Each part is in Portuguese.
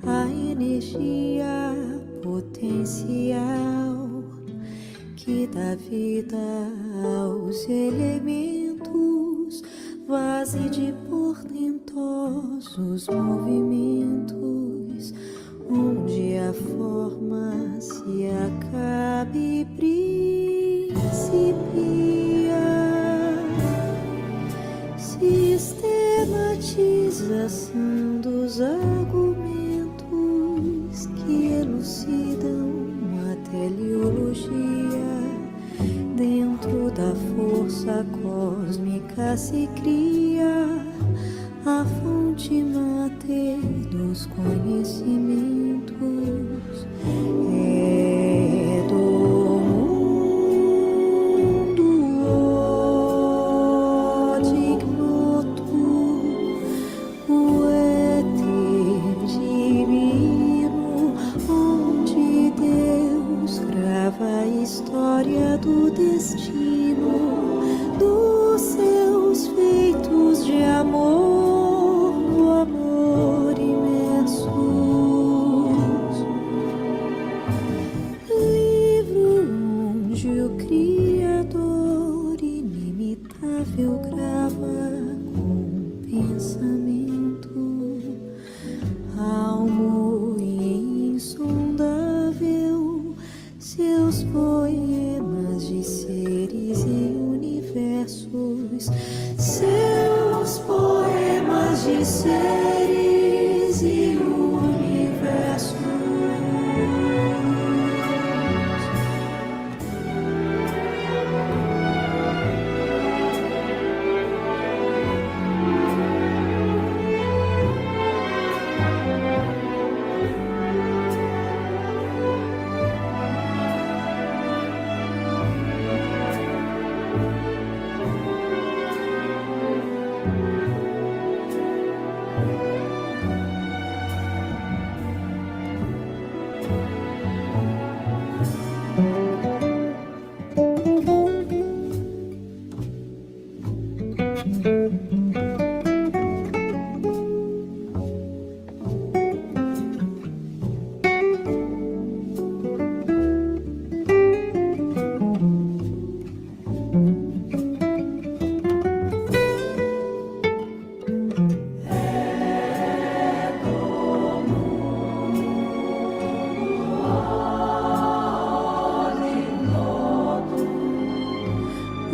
a energia potencial que dá vida aos elementos, vaze de portentosos movimentos, onde a forma se acaba e principia. Sistematização dos argumentos que elucidam a teleologia. Dentro da força cósmica se cria a fonte máter dos conhecimentos. É do mundo od ignoto, o éter divino, onde Deus grava a história do destino dos seus feitos de amor, no amor imensos. Livro onde o Criador inimitável grava com pensamento almo e insondável seus poemas de seres e universos, seus poemas de seres e universos.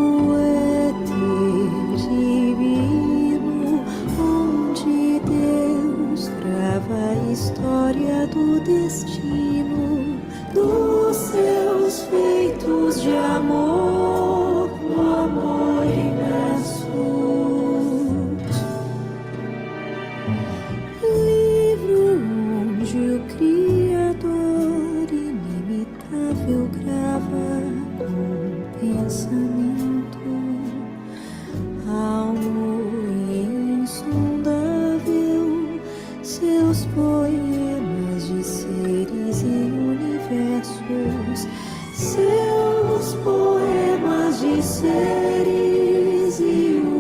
O éter divino, onde Deus grava a história do destino dos seus feitos de amor, no amor imenso. Livro onde o Criador inimitável grava com pensamento almo e insondável seus poemas de seres e universos, seus poemas de seres e universos.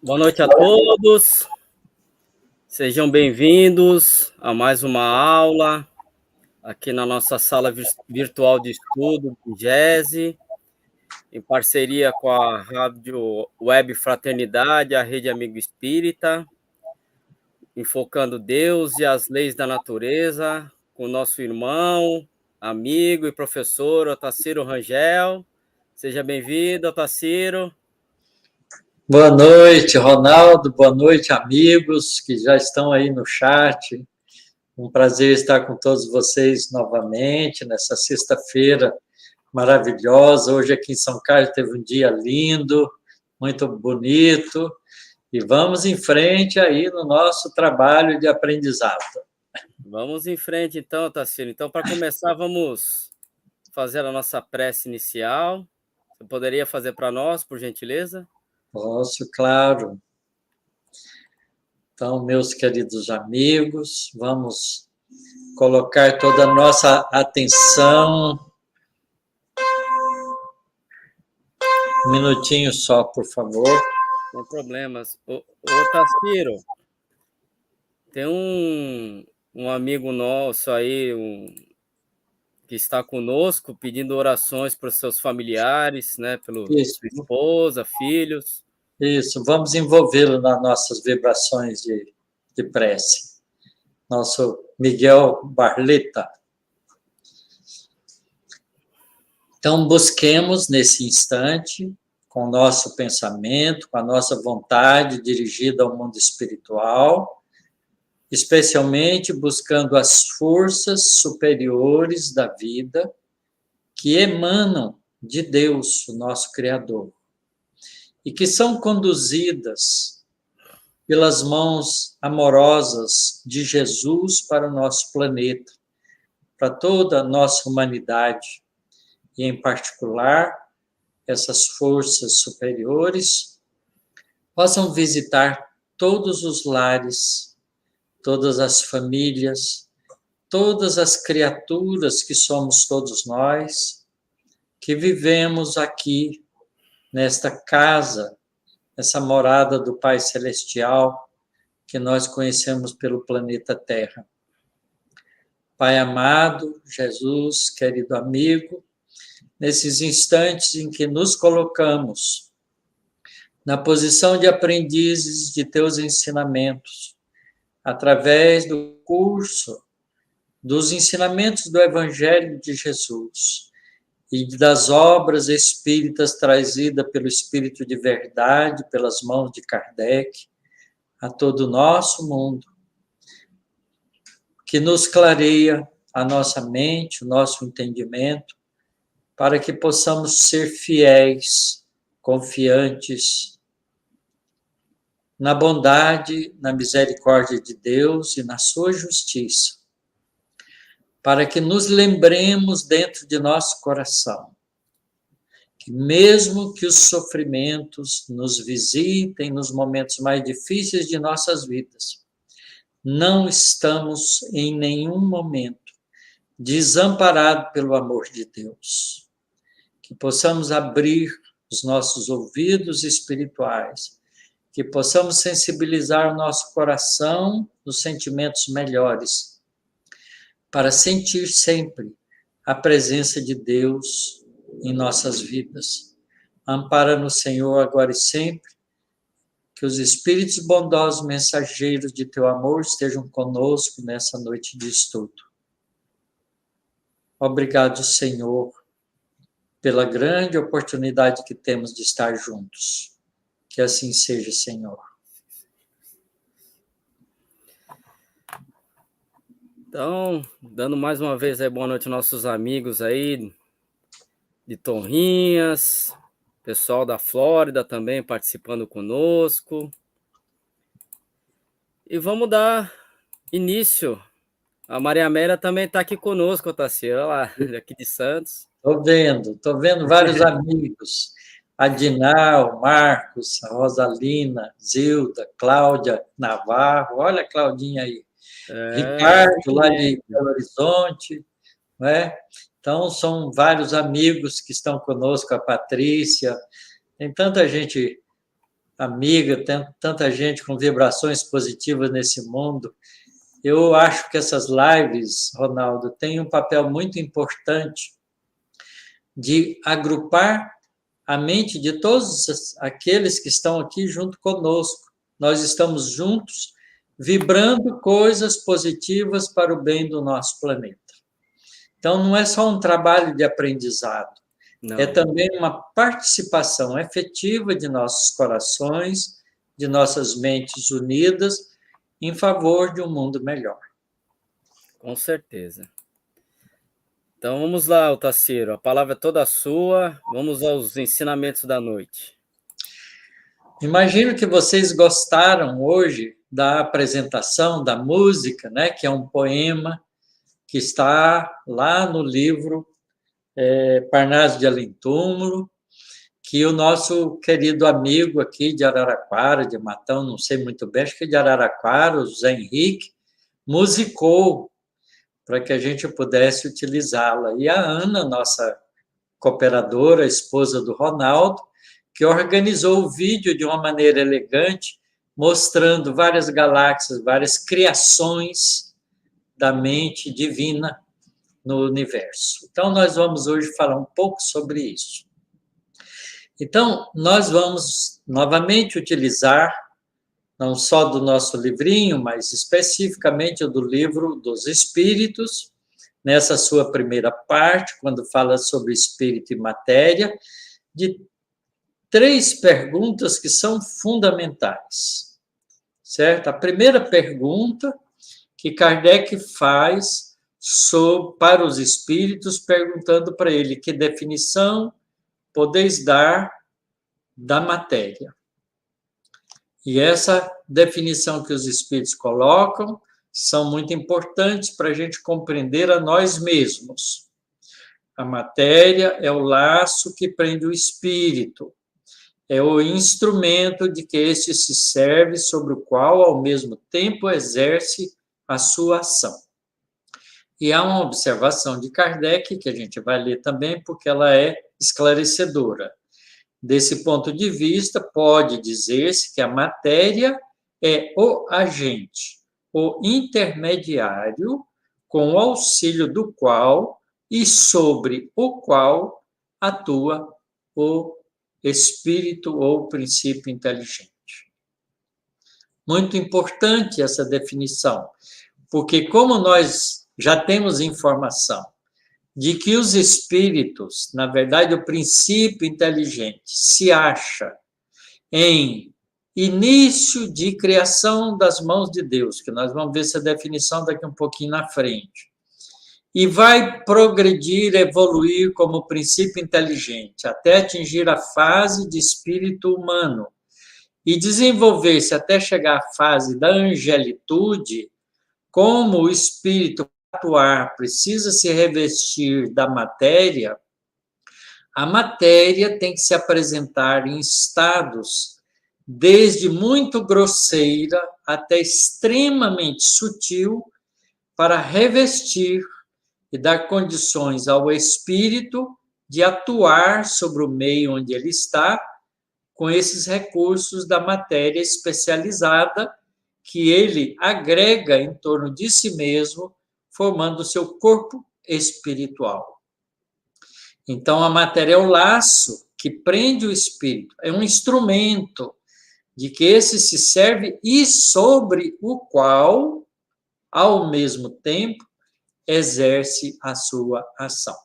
Boa noite a todos, sejam bem-vindos a mais uma aula aqui na nossa sala virtual de estudo do GESE, em parceria com a Rádio Web Fraternidade, a Rede Amigo Espírita, enfocando Deus e as leis da natureza, com o nosso irmão, amigo e professor Otacílio Rangel. Seja bem-vindo, Otacílio. Boa noite, Ronaldo. Boa noite, amigos que já estão aí no chat. Um prazer estar com todos vocês novamente nessa sexta-feira maravilhosa. Hoje aqui em São Carlos teve um dia lindo, muito bonito, e vamos em frente aí no nosso trabalho de aprendizado. Vamos em frente então, Tarsila. Então, para começar, vamos fazer a nossa prece inicial. Você poderia fazer para nós, por gentileza? Posso, claro. Então, meus queridos amigos, vamos colocar toda a nossa atenção. Um minutinho só, por favor. Sem problemas. Ô Tarsilo, tem um amigo nosso aí, que está conosco, pedindo orações para os seus familiares, né? Pela sua esposa, filhos. Isso, vamos envolvê-lo nas nossas vibrações de prece. Nosso Miguel Barleta. Então, busquemos nesse instante, com o nosso pensamento, com a nossa vontade dirigida ao mundo espiritual, especialmente buscando as forças superiores da vida que emanam de Deus, o nosso Criador, e que são conduzidas pelas mãos amorosas de Jesus para o nosso planeta, para toda a nossa humanidade, e em particular, essas forças superiores possam visitar todos os lares, todas as famílias, todas as criaturas que somos todos nós, que vivemos aqui, nesta casa, essa morada do Pai Celestial, que nós conhecemos pelo planeta Terra. Pai amado, Jesus, querido amigo, nesses instantes em que nos colocamos na posição de aprendizes de teus ensinamentos, através do curso dos ensinamentos do Evangelho de Jesus, e das obras espíritas trazidas pelo Espírito de Verdade, pelas mãos de Kardec, a todo o nosso mundo, que nos clareia a nossa mente, o nosso entendimento, para que possamos ser fiéis, confiantes na bondade, na misericórdia de Deus e na sua justiça, para que nos lembremos dentro de nosso coração que mesmo que os sofrimentos nos visitem nos momentos mais difíceis de nossas vidas, não estamos em nenhum momento desamparados pelo amor de Deus. Que possamos abrir os nossos ouvidos espirituais, que possamos sensibilizar o nosso coração nos sentimentos melhores, para sentir sempre a presença de Deus em nossas vidas. Ampara-nos, Senhor, agora e sempre, que os espíritos bondosos, mensageiros de teu amor, estejam conosco nessa noite de estudo. Obrigado, Senhor, pela grande oportunidade que temos de estar juntos. Que assim seja, Senhor. Então, dando mais uma vez aí boa noite aos nossos amigos aí de Torrinhas, pessoal da Flórida também participando conosco. E vamos dar início. A Maria Amélia também está aqui conosco, Tarsila, lá, aqui de Santos. Estou vendo vários amigos. A Diná, o Marcos, a Rosalina, Zilda, Cláudia Navarro, olha a Claudinha aí. Ricardo, lá de Belo Horizonte, não é? Então, são vários amigos que estão conosco, a Patrícia, tem tanta gente amiga, tem tanta gente com vibrações positivas nesse mundo. Eu acho que essas lives, Ronaldo, têm um papel muito importante de agrupar a mente de todos aqueles que estão aqui junto conosco. Nós estamos juntos, vibrando coisas positivas para o bem do nosso planeta. Então, não é só um trabalho de aprendizado, não. É também uma participação efetiva de nossos corações, de nossas mentes unidas, em favor de um mundo melhor. Com certeza. Então vamos lá, Otacílio, a palavra é toda sua, vamos aos ensinamentos da noite. Imagino que vocês gostaram hoje da apresentação da música, né, que é um poema que está lá no livro Parnaso de Além Túmulo, que o nosso querido amigo aqui de Araraquara, de Matão, não sei muito bem, acho que de Araraquara, o José Henrique, musicou para que a gente pudesse utilizá-la. E a Ana, nossa cooperadora, esposa do Ronaldo, que organizou o vídeo de uma maneira elegante, mostrando várias galáxias, várias criações da mente divina no universo. Então, nós vamos hoje falar um pouco sobre isso. Então, nós vamos novamente utilizar, não só do nosso livrinho, mas especificamente do livro dos Espíritos, nessa sua primeira parte, quando fala sobre espírito e matéria, de 3 perguntas que são fundamentais, certo? A primeira pergunta que Kardec faz para os espíritos, perguntando para ele que definição podeis dar da matéria. E essa definição que os espíritos colocam são muito importantes para a gente compreender a nós mesmos. A matéria é o laço que prende o espírito, é o instrumento de que este se serve, sobre o qual, ao mesmo tempo, exerce a sua ação. E há uma observação de Kardec, que a gente vai ler também, porque ela é esclarecedora. Desse ponto de vista, pode dizer-se que a matéria é o agente, o intermediário, com o auxílio do qual e sobre o qual atua o espírito ou princípio inteligente. Muito importante essa definição, porque como nós já temos informação de que os espíritos, na verdade, o princípio inteligente se acha em início de criação das mãos de Deus, que nós vamos ver essa definição daqui um pouquinho na frente, e vai progredir, evoluir como princípio inteligente, até atingir a fase de espírito humano, e desenvolver-se até chegar à fase da angelitude, como o espírito atuar precisa se revestir da matéria, a matéria tem que se apresentar em estados desde muito grosseira até extremamente sutil para revestir e dar condições ao espírito de atuar sobre o meio onde ele está com esses recursos da matéria especializada que ele agrega em torno de si mesmo, formando o seu corpo espiritual. Então, a matéria é o laço que prende o espírito, é um instrumento de que esse se serve e sobre o qual, ao mesmo tempo, exerce a sua ação.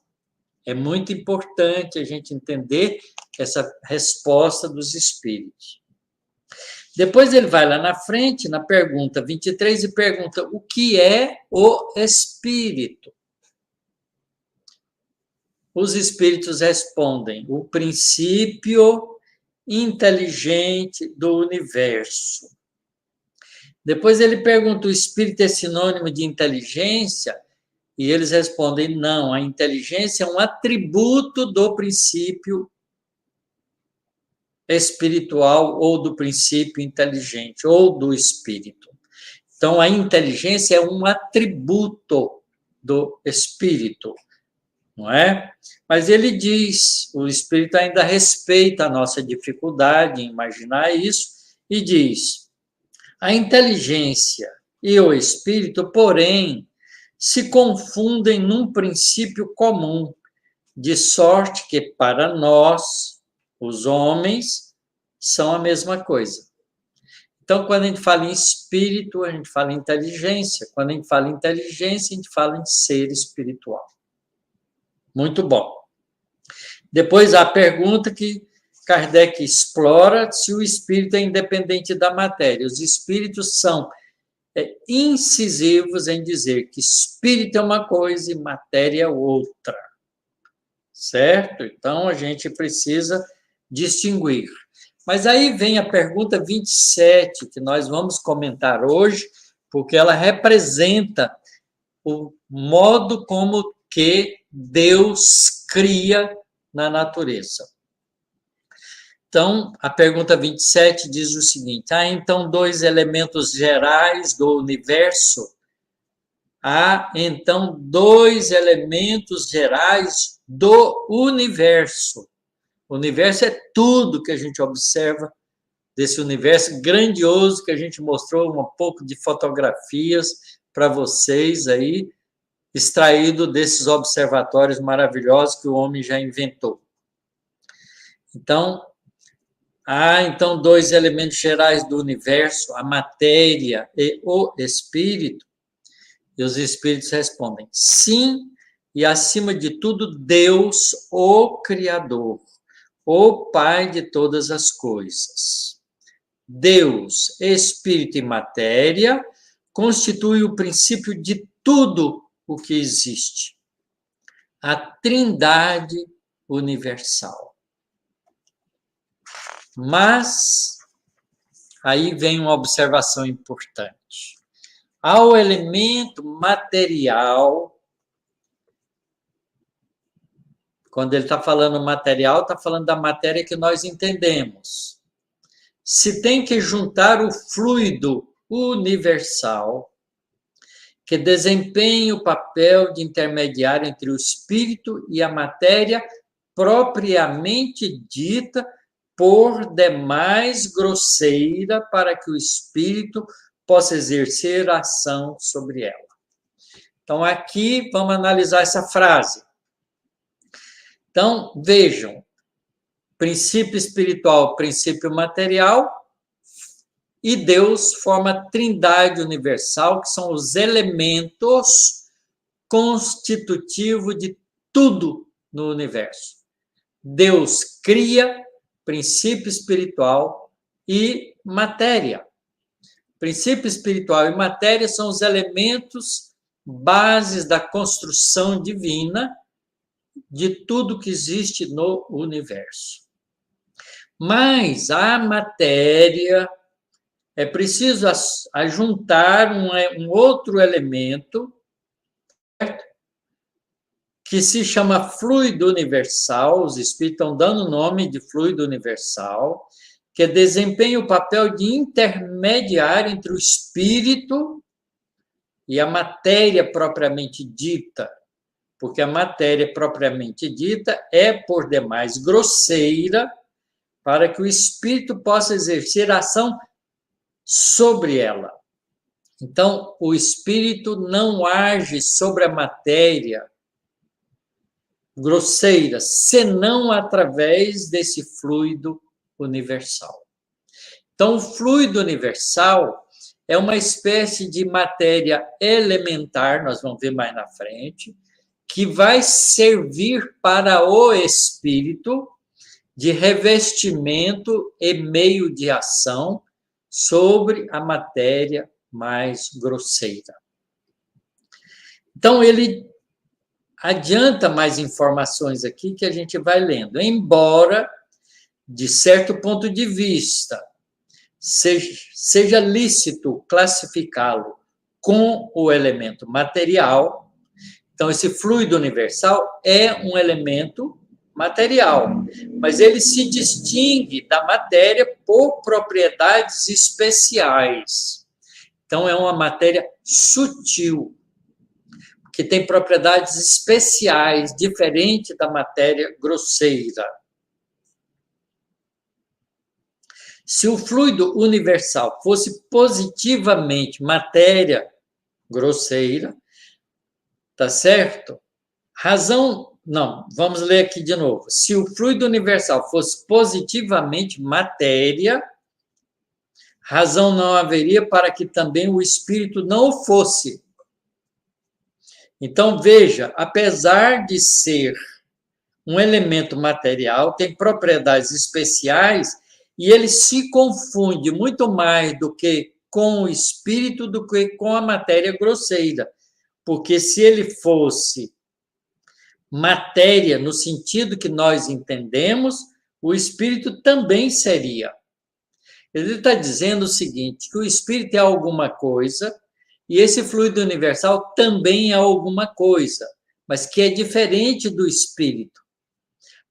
É muito importante a gente entender essa resposta dos espíritos. Depois ele vai lá na frente, na pergunta 23, e pergunta o que é o espírito. Os espíritos respondem, o princípio inteligente do universo. Depois ele pergunta, o espírito é sinônimo de inteligência? E eles respondem, não, a inteligência é um atributo do princípio espiritual ou do princípio inteligente, ou do espírito. Então, a inteligência é um atributo do espírito, não é? Mas ele diz, o espírito ainda respeita a nossa dificuldade em imaginar isso, e diz, a inteligência e o espírito, porém, se confundem num princípio comum, de sorte que para nós, os homens, são a mesma coisa. Então, quando a gente fala em espírito, a gente fala em inteligência. Quando a gente fala em inteligência, a gente fala em ser espiritual. Muito bom. Depois, a pergunta que Kardec explora, se o espírito é independente da matéria. Os espíritos são incisivos em dizer que espírito é uma coisa e matéria é outra. Certo? Então, a gente precisa distinguir. Mas aí vem a pergunta 27, que nós vamos comentar hoje, porque ela representa o modo como que Deus cria na natureza. Então, a pergunta 27 diz o seguinte: há então dois elementos gerais do universo? Há então dois elementos gerais do universo. O universo é tudo que a gente observa desse universo grandioso que a gente mostrou um pouco de fotografias para vocês aí, extraído desses observatórios maravilhosos que o homem já inventou. Então, há então dois elementos gerais do universo, a matéria e o espírito. E os espíritos respondem: sim, e acima de tudo, Deus, o Criador, o Pai de todas as coisas. Deus, espírito e matéria, constitui o princípio de tudo o que existe. A Trindade universal. Mas, aí vem uma observação importante. Ao elemento material, quando ele está falando material, está falando da matéria que nós entendemos. Se tem que juntar o fluido universal, que desempenha o papel de intermediário entre o espírito e a matéria propriamente dita, por demais grosseira, para que o espírito possa exercer ação sobre ela. Então, aqui vamos analisar essa frase. Então, vejam, princípio espiritual, princípio material, e Deus forma a Trindade universal, que são os elementos constitutivos de tudo no universo. Deus cria princípio espiritual e matéria. Princípio espiritual e matéria são os elementos bases da construção divina de tudo que existe no universo. Mas a matéria é preciso ajuntar um outro elemento, certo? Que se chama fluido universal. Os espíritos estão dando o nome de fluido universal, que desempenha o papel de intermediário entre o espírito e a matéria propriamente dita, porque a matéria propriamente dita é, por demais, grosseira, para que o espírito possa exercer ação sobre ela. Então, o espírito não age sobre a matéria grosseira, senão através desse fluido universal. Então, o fluido universal é uma espécie de matéria elementar, nós vamos ver mais na frente, que vai servir para o espírito de revestimento e meio de ação sobre a matéria mais grosseira. Então, ele adianta mais informações aqui que a gente vai lendo. Embora, de certo ponto de vista, seja lícito classificá-lo com o elemento material, então esse fluido universal é um elemento material, mas ele se distingue da matéria por propriedades especiais. Então, é uma matéria sutil, que tem propriedades especiais, diferente da matéria grosseira. Se o fluido universal fosse positivamente matéria grosseira, tá certo? Não, vamos ler aqui de novo. Se o fluido universal fosse positivamente matéria, razão não haveria para que também o espírito não o fosse. Então, veja, apesar de ser um elemento material, tem propriedades especiais e ele se confunde muito mais do que com o espírito do que com a matéria grosseira. Porque se ele fosse matéria no sentido que nós entendemos, o espírito também seria. Ele está dizendo o seguinte, que o espírito é alguma coisa e esse fluido universal também é alguma coisa, mas que é diferente do espírito.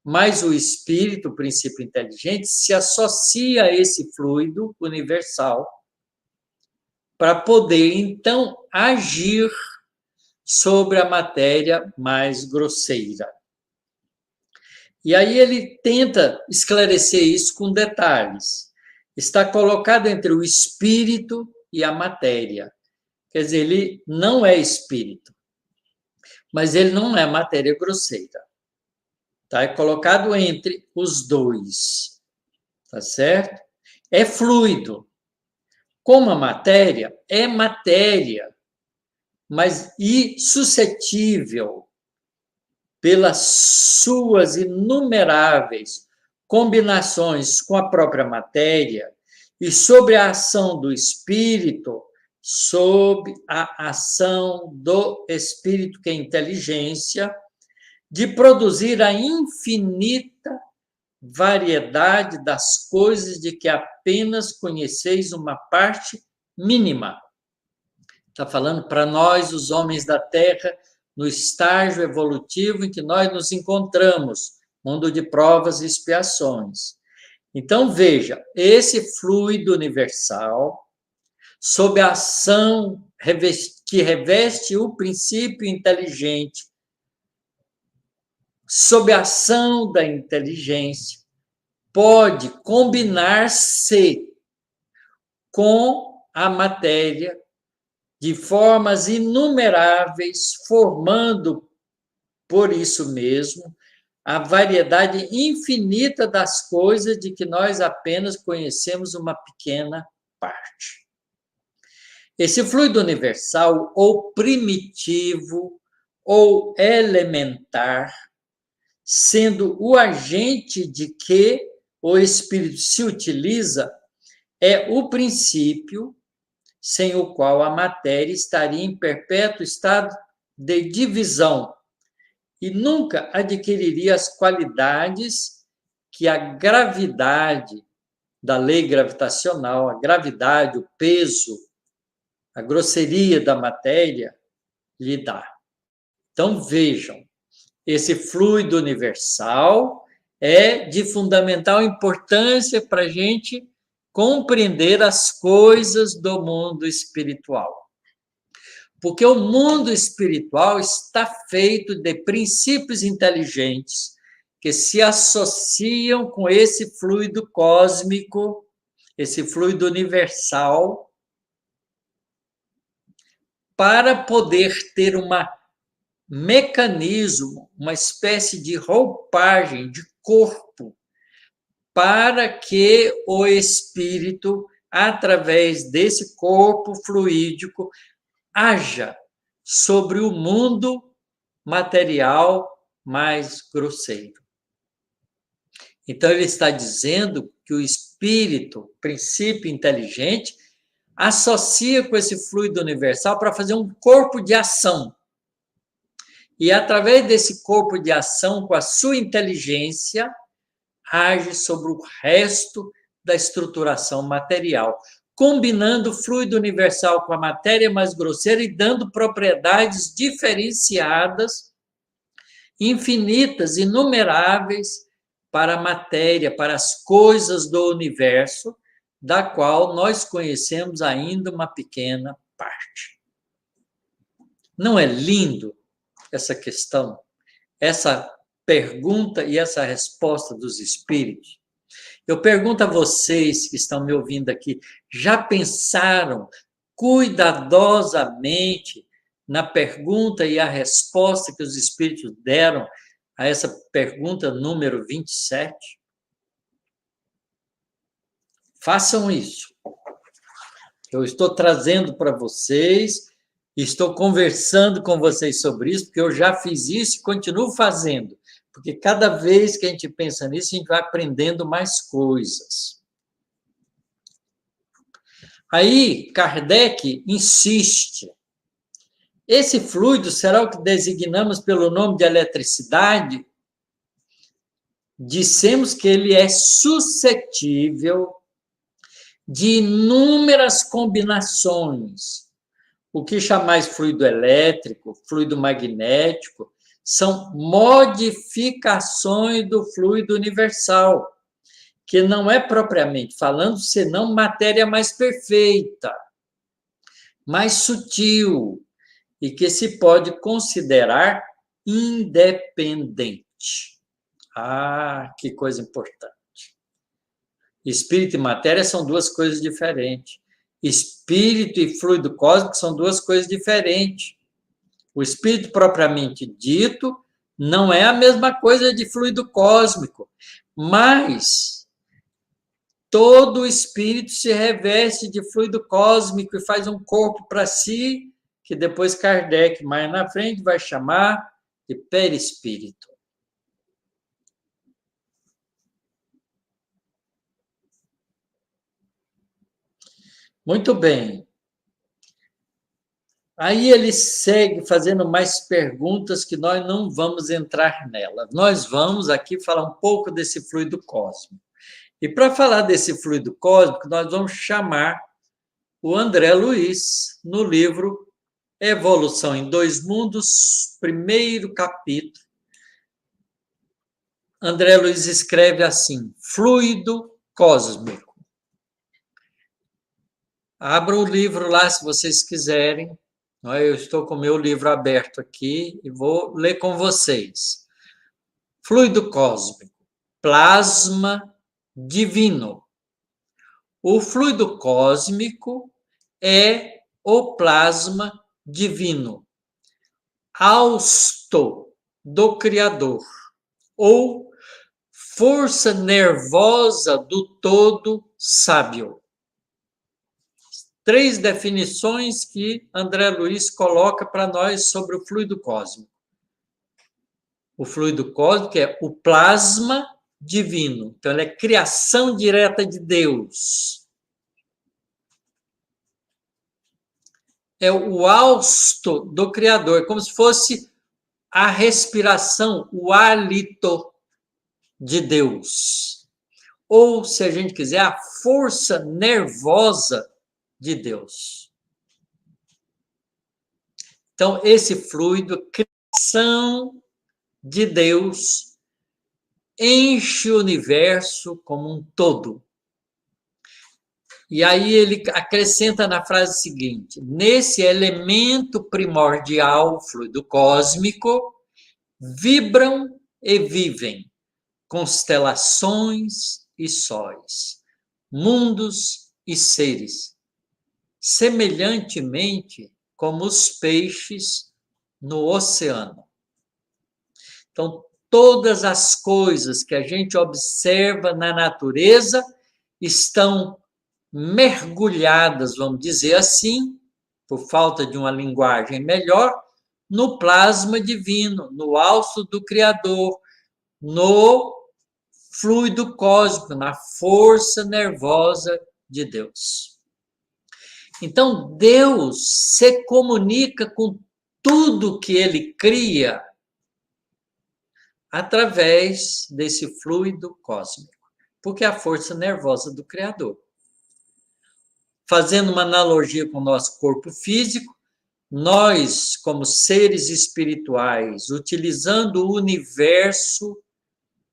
Mas o espírito, o princípio inteligente, se associa a esse fluido universal para poder, então, agir sobre a matéria mais grosseira. E aí ele tenta esclarecer isso com detalhes. Está colocado entre o espírito e a matéria. Quer dizer, ele não é espírito, mas ele não é matéria grosseira. Tá? É colocado entre os dois. Tá certo? É fluido. Como a matéria, é matéria, mas suscetível pelas suas inumeráveis combinações com a própria matéria e sob a ação do espírito, sob a ação do espírito, que é inteligência, de produzir a infinita variedade das coisas de que apenas conheceis uma parte mínima. Está falando para nós, os homens da Terra, no estágio evolutivo em que nós nos encontramos, mundo de provas e expiações. Então, veja, esse fluido universal, sob a ação que reveste o princípio inteligente, sob a ação da inteligência, pode combinar-se com a matéria de formas inumeráveis, formando, por isso mesmo, a variedade infinita das coisas de que nós apenas conhecemos uma pequena parte. Esse fluido universal, ou primitivo, ou elementar, sendo o agente de que o espírito se utiliza, é o princípio sem o qual a matéria estaria em perpétuo estado de divisão e nunca adquiriria as qualidades que a gravidade da lei gravitacional, a gravidade, o peso, a grosseria da matéria lhe dá. Então, vejam, esse fluido universal é de fundamental importância para a gente compreender as coisas do mundo espiritual. Porque o mundo espiritual está feito de princípios inteligentes que se associam com esse fluido cósmico, esse fluido universal, para poder ter um mecanismo, uma espécie de roupagem, de corpo, para que o espírito, através desse corpo fluídico, haja sobre o mundo material mais grosseiro. Então, ele está dizendo que o espírito, princípio inteligente, associa com esse fluido universal para fazer um corpo de ação. E, através desse corpo de ação, com a sua inteligência, age sobre o resto da estruturação material, combinando o fluido universal com a matéria mais grosseira e dando propriedades diferenciadas, infinitas, inumeráveis, para a matéria, para as coisas do universo, da qual nós conhecemos ainda uma pequena parte. Não é lindo essa questão, essa pergunta e essa resposta dos espíritos? Eu pergunto a vocês que estão me ouvindo aqui, já pensaram cuidadosamente na pergunta e a resposta que os espíritos deram a essa pergunta número 27? Façam isso. Eu estou trazendo para vocês, estou conversando com vocês sobre isso, porque eu já fiz isso e continuo fazendo. Porque cada vez que a gente pensa nisso, a gente vai aprendendo mais coisas. Aí, Kardec insiste. Esse fluido será o que designamos pelo nome de eletricidade? Dissemos que ele é suscetível de inúmeras combinações. O que chamais fluido elétrico, fluido magnético, são modificações do fluido universal, que não é propriamente falando, senão matéria mais perfeita, mais sutil, e que se pode considerar independente. Ah, que coisa importante. Espírito e matéria são duas coisas diferentes. Espírito e fluido cósmico são duas coisas diferentes. O espírito propriamente dito não é a mesma coisa de fluido cósmico, mas todo espírito se reveste de fluido cósmico e faz um corpo para si, que depois Kardec, mais na frente, vai chamar de perispírito. Muito bem. Aí ele segue fazendo mais perguntas que nós não vamos entrar nelas. Nós vamos aqui falar um pouco desse fluido cósmico. E para falar desse fluido cósmico, nós vamos chamar o André Luiz no livro Evolução em Dois Mundos, primeiro capítulo. André Luiz escreve assim: fluido cósmico. Abra o livro lá se vocês quiserem. Eu estou com o meu livro aberto aqui e vou ler com vocês. Fluido cósmico, plasma divino. O fluido cósmico é o plasma divino, hausto do Criador, ou força nervosa do todo sábio. Três definições que André Luiz coloca para nós sobre o fluido cósmico. O fluido cósmico é o plasma divino. Então, ele é criação direta de Deus. É o hausto do Criador, como se fosse a respiração, o hálito de Deus. Ou, se a gente quiser, a força nervosa de Deus. Então, esse fluido, criação de Deus, enche o universo como um todo. E aí ele acrescenta na frase seguinte: nesse elemento primordial, fluido cósmico, vibram e vivem constelações e sóis, mundos e seres, semelhantemente como os peixes no oceano. Então, todas as coisas que a gente observa na natureza estão mergulhadas, vamos dizer assim, por falta de uma linguagem melhor, no plasma divino, no hausto do Criador, no fluido cósmico, na força nervosa de Deus. Então, Deus se comunica com tudo que ele cria através desse fluido cósmico, porque é a força nervosa do Criador. Fazendo uma analogia com o nosso corpo físico, nós, como seres espirituais, utilizando o universo,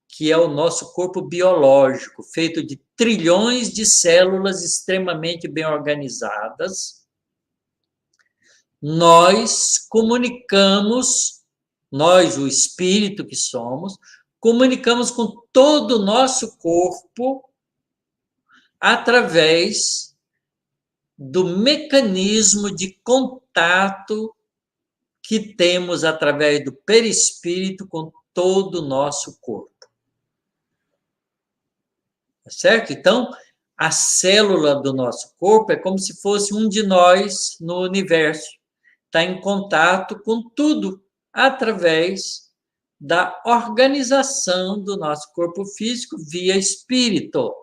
que é o nosso corpo biológico, feito de trilhões de células extremamente bem organizadas, nós comunicamos, nós, o espírito que somos, comunicamos com todo o nosso corpo através do mecanismo de contato que temos através do perispírito com todo o nosso corpo. Certo? Então, a célula do nosso corpo é como se fosse um de nós no universo. Está em contato com tudo através da organização do nosso corpo físico via espírito.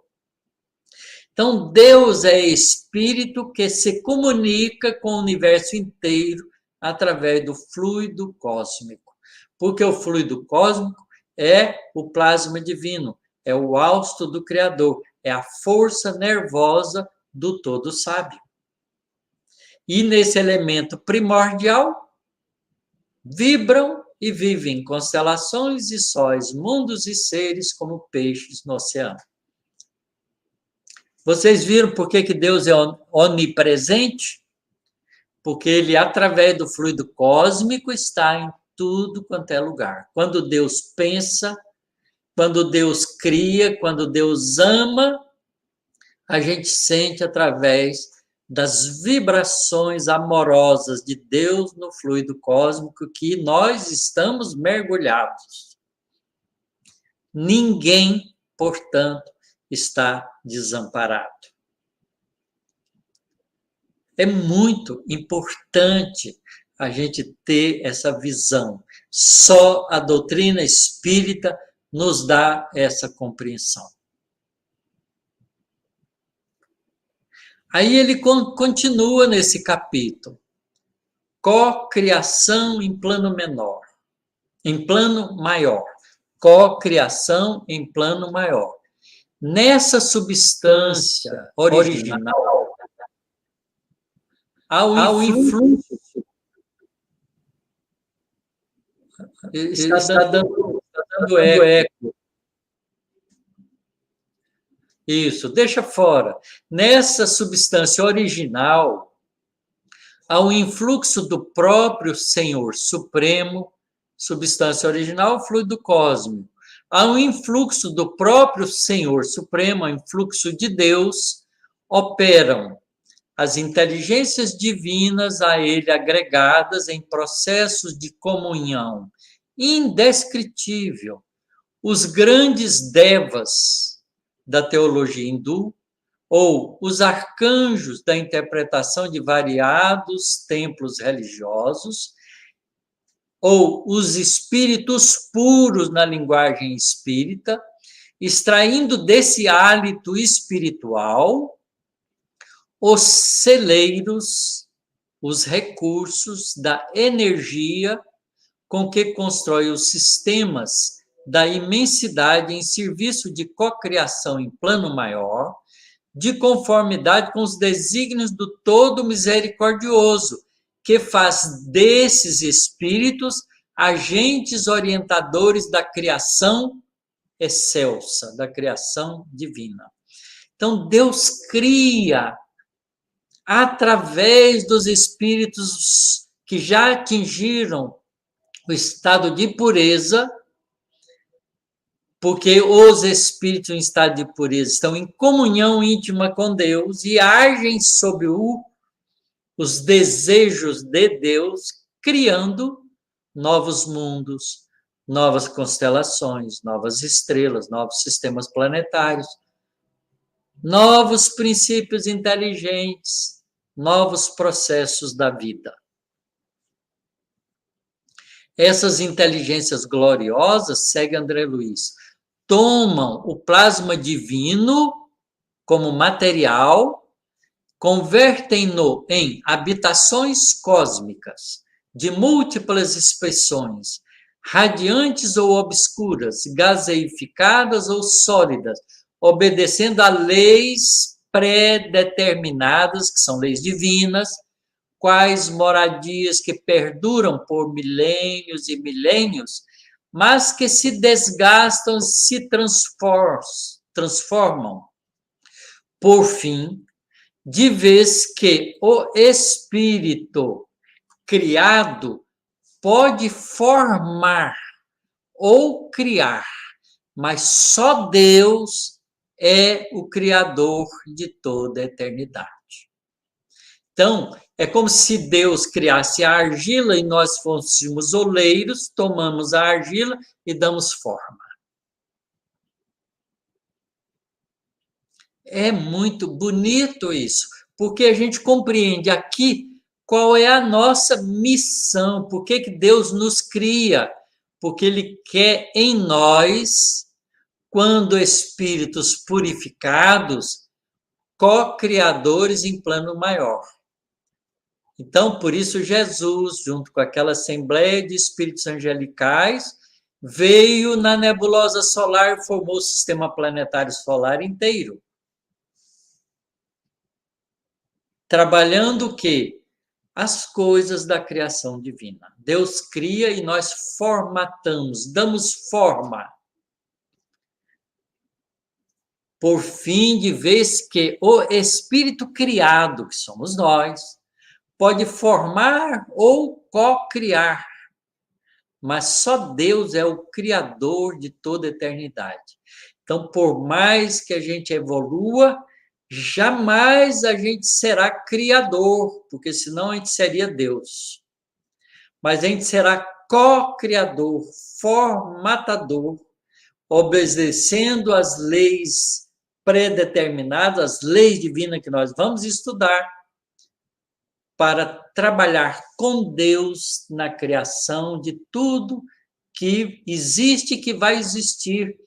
Então, Deus é espírito que se comunica com o universo inteiro através do fluido cósmico. Porque o fluido cósmico é o plasma divino, é o hausto do Criador, é a força nervosa do todo sábio. E nesse elemento primordial, vibram e vivem constelações e sóis, mundos e seres como peixes no oceano. Vocês viram por que Deus é onipresente? Porque ele, através do fluido cósmico, está em tudo quanto é lugar. Quando Deus pensa, quando Deus cria, quando Deus ama, a gente sente através das vibrações amorosas de Deus no fluido cósmico que nós estamos mergulhados. Ninguém, portanto, está desamparado. É muito importante a gente ter essa visão. Só a doutrina espírita nos dá essa compreensão. Aí ele continua nesse capítulo. Cocriação em plano menor, em plano maior. Cocriação em plano maior. Nessa substância original, há o influxo. Está dando eco. Isso, deixa fora. Nessa substância original, há um influxo do próprio Senhor Supremo, substância original, fluido cósmico. Há um influxo do próprio Senhor Supremo, um influxo de Deus, operam as inteligências divinas a ele agregadas em processos de comunhão indescritível. Os grandes devas da teologia hindu, ou os arcanjos da interpretação de variados templos religiosos, ou os espíritos puros na linguagem espírita, extraindo desse hálito espiritual os celeiros, os recursos da energia com que constrói os sistemas da imensidade em serviço de cocriação em plano maior, de conformidade com os desígnios do Todo Misericordioso, que faz desses espíritos agentes orientadores da criação excelsa, da criação divina. Então, Deus cria através dos espíritos que já atingiram o estado de pureza, porque os espíritos em estado de pureza estão em comunhão íntima com Deus e agem sob os desejos de Deus, criando novos mundos, novas constelações, novas estrelas, novos sistemas planetários, novos princípios inteligentes, novos processos da vida. Essas inteligências gloriosas, segue André Luiz, tomam o plasma divino como material, convertem-no em habitações cósmicas de múltiplas expressões, radiantes ou obscuras, gaseificadas ou sólidas, obedecendo a leis pré-determinadas, que são leis divinas, quais moradias que perduram por milênios e milênios, mas que se desgastam, se transformam. Por fim, de vez que o espírito criado pode formar ou criar, mas só Deus é o criador de toda a eternidade. Então, é como se Deus criasse a argila e nós fôssemos oleiros, tomamos a argila e damos forma. É muito bonito isso, porque a gente compreende aqui qual é a nossa missão, por que Deus nos cria, porque Ele quer em nós, quando espíritos purificados, co-criadores em plano maior. Então, por isso, Jesus, junto com aquela assembleia de espíritos angelicais, veio na nebulosa solar e formou o sistema planetário solar inteiro. Trabalhando o quê? As coisas da criação divina. Deus cria e nós formatamos, damos forma. Por fim, de vez que o espírito criado, que somos nós, pode formar ou co-criar, mas só Deus é o criador de toda a eternidade. Então, por mais que a gente evolua, jamais a gente será criador, porque senão a gente seria Deus. Mas a gente será co-criador, formatador, obedecendo às leis predeterminadas, as leis divinas que nós vamos estudar, para trabalhar com Deus na criação de tudo que existe e que vai existir.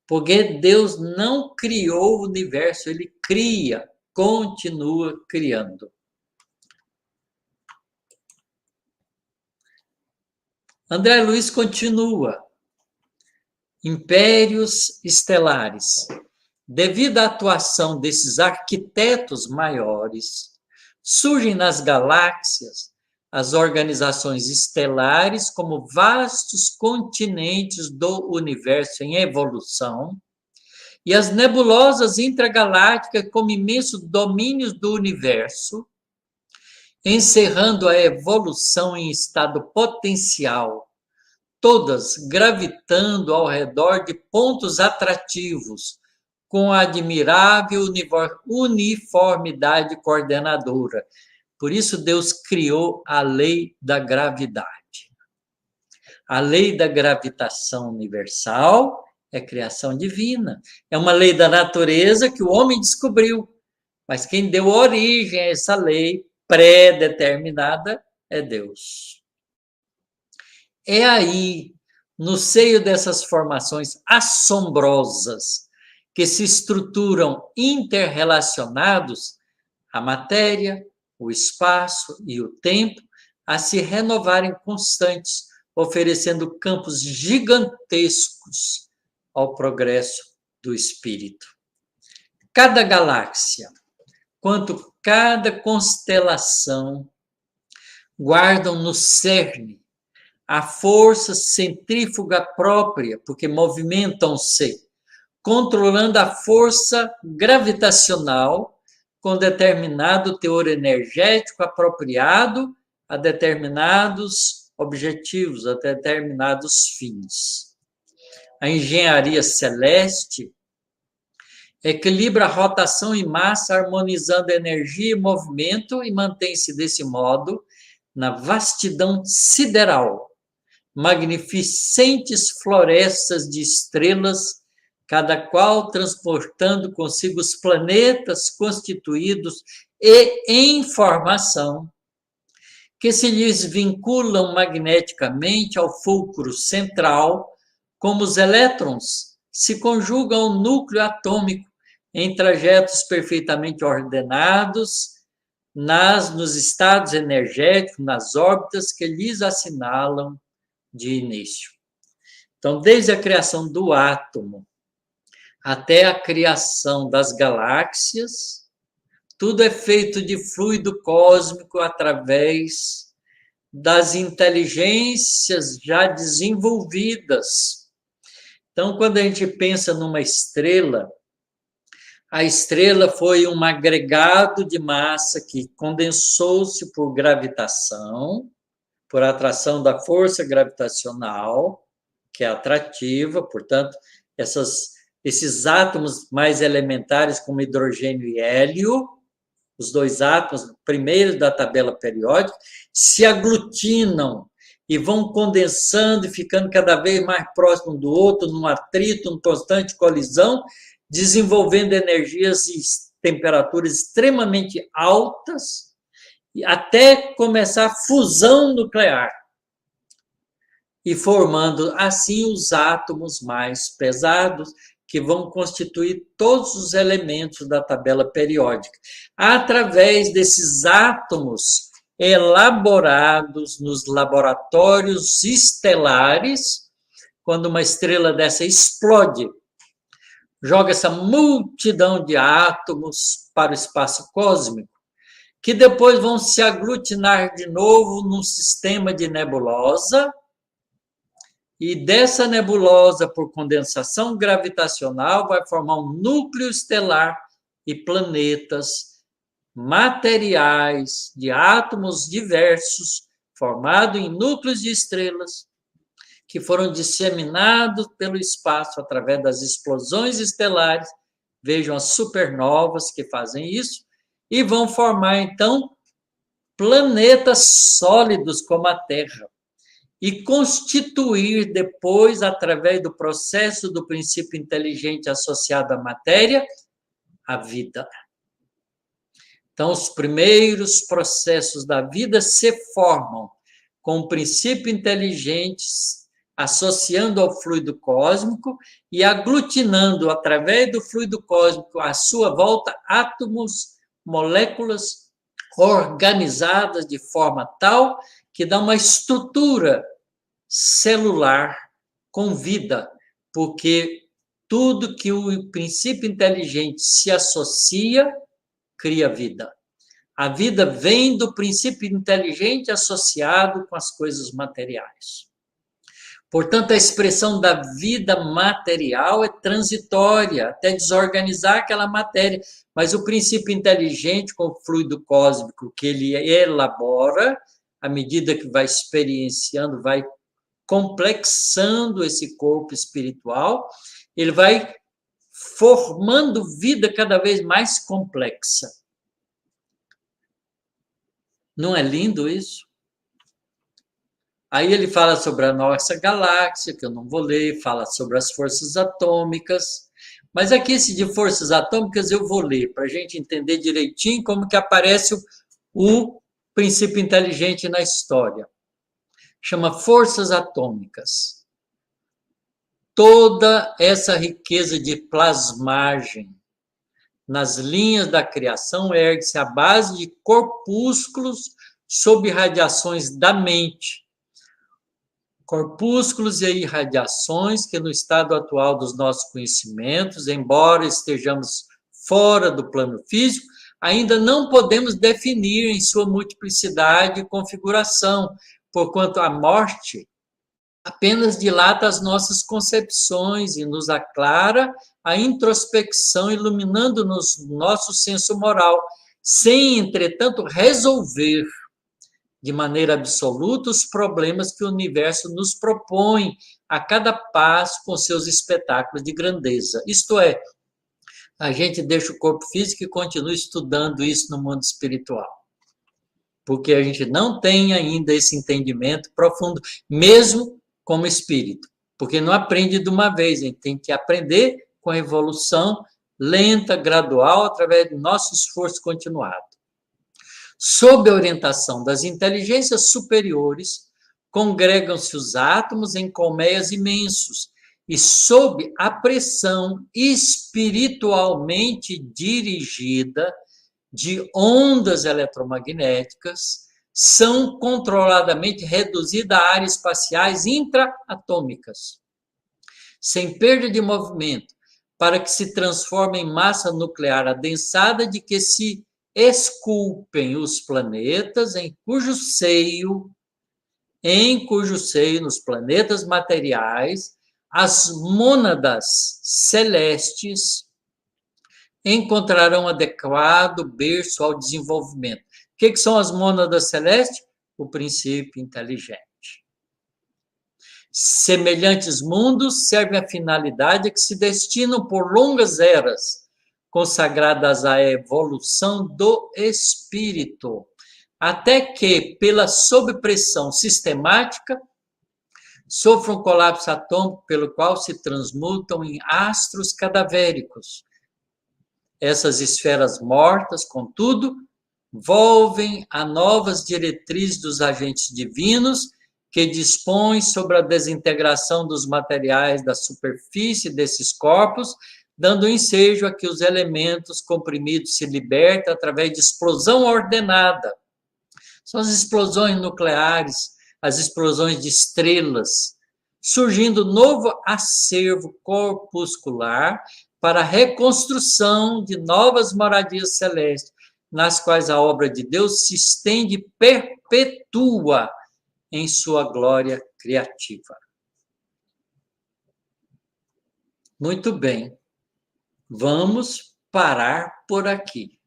Porque Deus não criou o universo, ele cria, continua criando. André Luiz continua. Impérios estelares. Devido à atuação desses arquitetos maiores, surgem nas galáxias as organizações estelares como vastos continentes do universo em evolução e as nebulosas intragalácticas como imensos domínios do universo, encerrando a evolução em estado potencial, todas gravitando ao redor de pontos atrativos, com admirável uniformidade coordenadora. Por isso, Deus criou a lei da gravidade. A lei da gravitação universal é criação divina. É uma lei da natureza que o homem descobriu. Mas quem deu origem a essa lei pré-determinada é Deus. É aí, no seio dessas formações assombrosas, que se estruturam interrelacionados, a matéria, o espaço e o tempo, a se renovarem constantes, oferecendo campos gigantescos ao progresso do espírito. Cada galáxia, quanto cada constelação, guardam no cerne a força centrífuga própria, porque movimentam-se, controlando a força gravitacional com determinado teor energético apropriado a determinados objetivos, a determinados fins. A engenharia celeste equilibra a rotação e massa, harmonizando energia e movimento e mantém-se desse modo na vastidão sideral, magnificentes florestas de estrelas, cada qual transportando consigo os planetas constituídos e em formação, que se lhes vinculam magneticamente ao fulcro central, como os elétrons se conjugam ao núcleo atômico em trajetos perfeitamente ordenados, nos estados energéticos, nas órbitas que lhes assinalam de início. Então, desde a criação do átomo até a criação das galáxias, tudo é feito de fluido cósmico através das inteligências já desenvolvidas. Então, quando a gente pensa numa estrela, a estrela foi um agregado de massa que condensou-se por gravitação, por atração da força gravitacional, que é atrativa, portanto, esses átomos mais elementares, como hidrogênio e hélio, os dois átomos primeiros da tabela periódica, se aglutinam e vão condensando e ficando cada vez mais próximo do outro, num atrito, numa constante colisão, desenvolvendo energias e temperaturas extremamente altas, até começar a fusão nuclear, e formando assim os átomos mais pesados, que vão constituir todos os elementos da tabela periódica, através desses átomos elaborados nos laboratórios estelares. Quando uma estrela dessa explode, joga essa multidão de átomos para o espaço cósmico, que depois vão se aglutinar de novo num sistema de nebulosa, e dessa nebulosa, por condensação gravitacional, vai formar um núcleo estelar e planetas materiais de átomos diversos, formado em núcleos de estrelas, que foram disseminados pelo espaço através das explosões estelares. Vejam as supernovas que fazem isso, e vão formar, então, planetas sólidos como a Terra, e constituir depois, através do processo do princípio inteligente associado à matéria, a vida. Então, os primeiros processos da vida se formam com o princípio inteligente associando ao fluido cósmico e aglutinando, através do fluido cósmico, à sua volta, átomos, moléculas organizadas de forma tal que dá uma estrutura celular com vida, porque tudo que o princípio inteligente se associa, cria vida. A vida vem do princípio inteligente associado com as coisas materiais. Portanto, a expressão da vida material é transitória, até desorganizar aquela matéria. Mas o princípio inteligente, com o fluido cósmico que ele elabora, à medida que vai experienciando, vai complexando esse corpo espiritual, ele vai formando vida cada vez mais complexa. Não é lindo isso? Aí ele fala sobre a nossa galáxia, que eu não vou ler, fala sobre as forças atômicas, mas aqui esse de forças atômicas eu vou ler, para a gente entender direitinho como que aparece o princípio inteligente na história. Chama forças atômicas. Toda essa riqueza de plasmagem nas linhas da criação ergue-se à base de corpúsculos sob radiações da mente. Corpúsculos e irradiações que, no estado atual dos nossos conhecimentos, embora estejamos fora do plano físico, ainda não podemos definir em sua multiplicidade e configuração, porquanto a morte apenas dilata as nossas concepções e nos aclara a introspecção, iluminando-nos nosso senso moral, sem, entretanto, resolver de maneira absoluta os problemas que o universo nos propõe a cada passo com seus espetáculos de grandeza. Isto é, a gente deixa o corpo físico e continua estudando isso no mundo espiritual, porque a gente não tem ainda esse entendimento profundo, mesmo como espírito, porque não aprende de uma vez, a gente tem que aprender com a evolução lenta, gradual, através do nosso esforço continuado. Sob a orientação das inteligências superiores, congregam-se os átomos em colmeias imensos e, sob a pressão espiritualmente dirigida de ondas eletromagnéticas, são controladamente reduzidas a áreas espaciais intraatômicas, sem perda de movimento, para que se transforme em massa nuclear adensada de que se esculpem os planetas, em cujo seio, nos planetas materiais, as mônadas celestes encontrarão adequado berço ao desenvolvimento. O que são as mônadas celestes? O princípio inteligente. Semelhantes mundos servem à finalidade que se destinam por longas eras, consagradas à evolução do espírito, até que, pela sobrepressão sistemática, sofram um colapso atômico pelo qual se transmutam em astros cadavéricos. Essas esferas mortas, contudo, volvem a novas diretrizes dos agentes divinos que dispõe sobre a desintegração dos materiais da superfície desses corpos, dando ensejo a que os elementos comprimidos se libertem através de explosão ordenada. São as explosões nucleares, as explosões de estrelas, surgindo novo acervo corpuscular para a reconstrução de novas moradias celestes, nas quais a obra de Deus se estende e perpetua em sua glória criativa. Muito bem, vamos parar por aqui,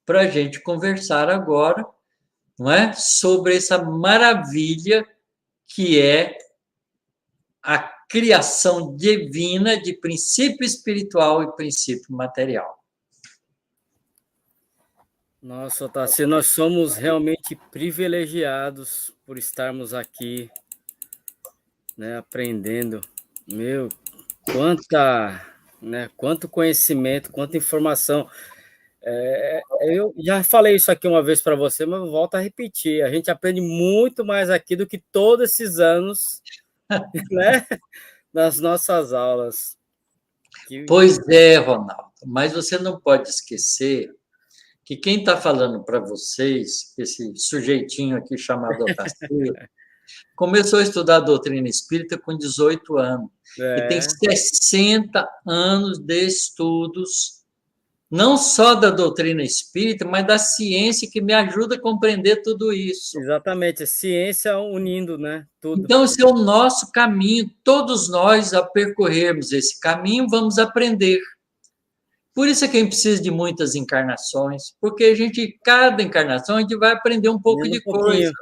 para a gente conversar agora, não é, sobre essa maravilha que é a criação divina de princípio espiritual e princípio material. Nossa, Otacílio, nós somos realmente privilegiados por estarmos aqui, né, aprendendo. Meu, quanto conhecimento, quanta informação. Eu já falei isso aqui uma vez para você, mas eu volto a repetir. A gente aprende muito mais aqui do que todos esses anos, né, nas nossas aulas. Pois é, Ronaldo, mas você não pode esquecer que quem está falando para vocês, esse sujeitinho aqui chamado Otacílio, começou a estudar a doutrina espírita com 18 anos. E tem 60 anos de estudos, não só da doutrina espírita, mas da ciência que me ajuda a compreender tudo isso. Exatamente, a ciência unindo, né, tudo. Então, esse é o nosso caminho. Todos nós, a percorrermos esse caminho, vamos aprender. Por isso é que a gente precisa de muitas encarnações, porque cada encarnação, a gente vai aprender um pouco de coisa.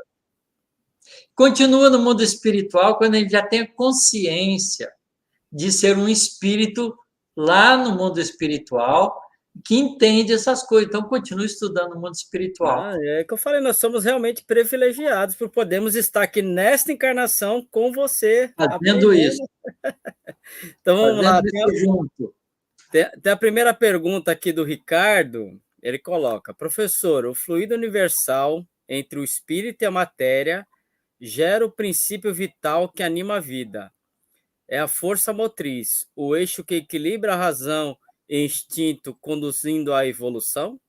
Continua no mundo espiritual quando a gente já tem a consciência de ser um espírito lá no mundo espiritual que entende essas coisas. Então, continua estudando o mundo espiritual. É que eu falei, nós somos realmente privilegiados por podermos estar aqui nesta encarnação com você. Fazendo isso. Então, vamos lá. Junto. Tem a primeira pergunta aqui do Ricardo. Ele coloca: professor, o fluido universal entre o espírito e a matéria gera o princípio vital que anima a vida. É a força motriz, o eixo que equilibra a razão e instinto, conduzindo à evolução?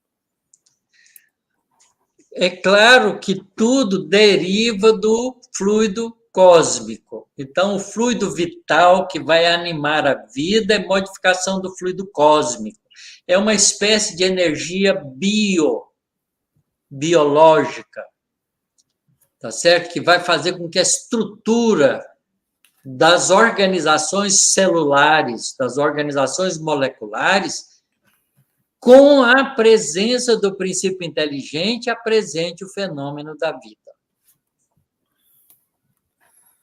É claro que tudo deriva do fluido cósmico. Então, o fluido vital que vai animar a vida é modificação do fluido cósmico. É uma espécie de energia biológica, tá certo? Que vai fazer com que a estrutura das organizações celulares, das organizações moleculares, com a presença do princípio inteligente, apresente o fenômeno da vida.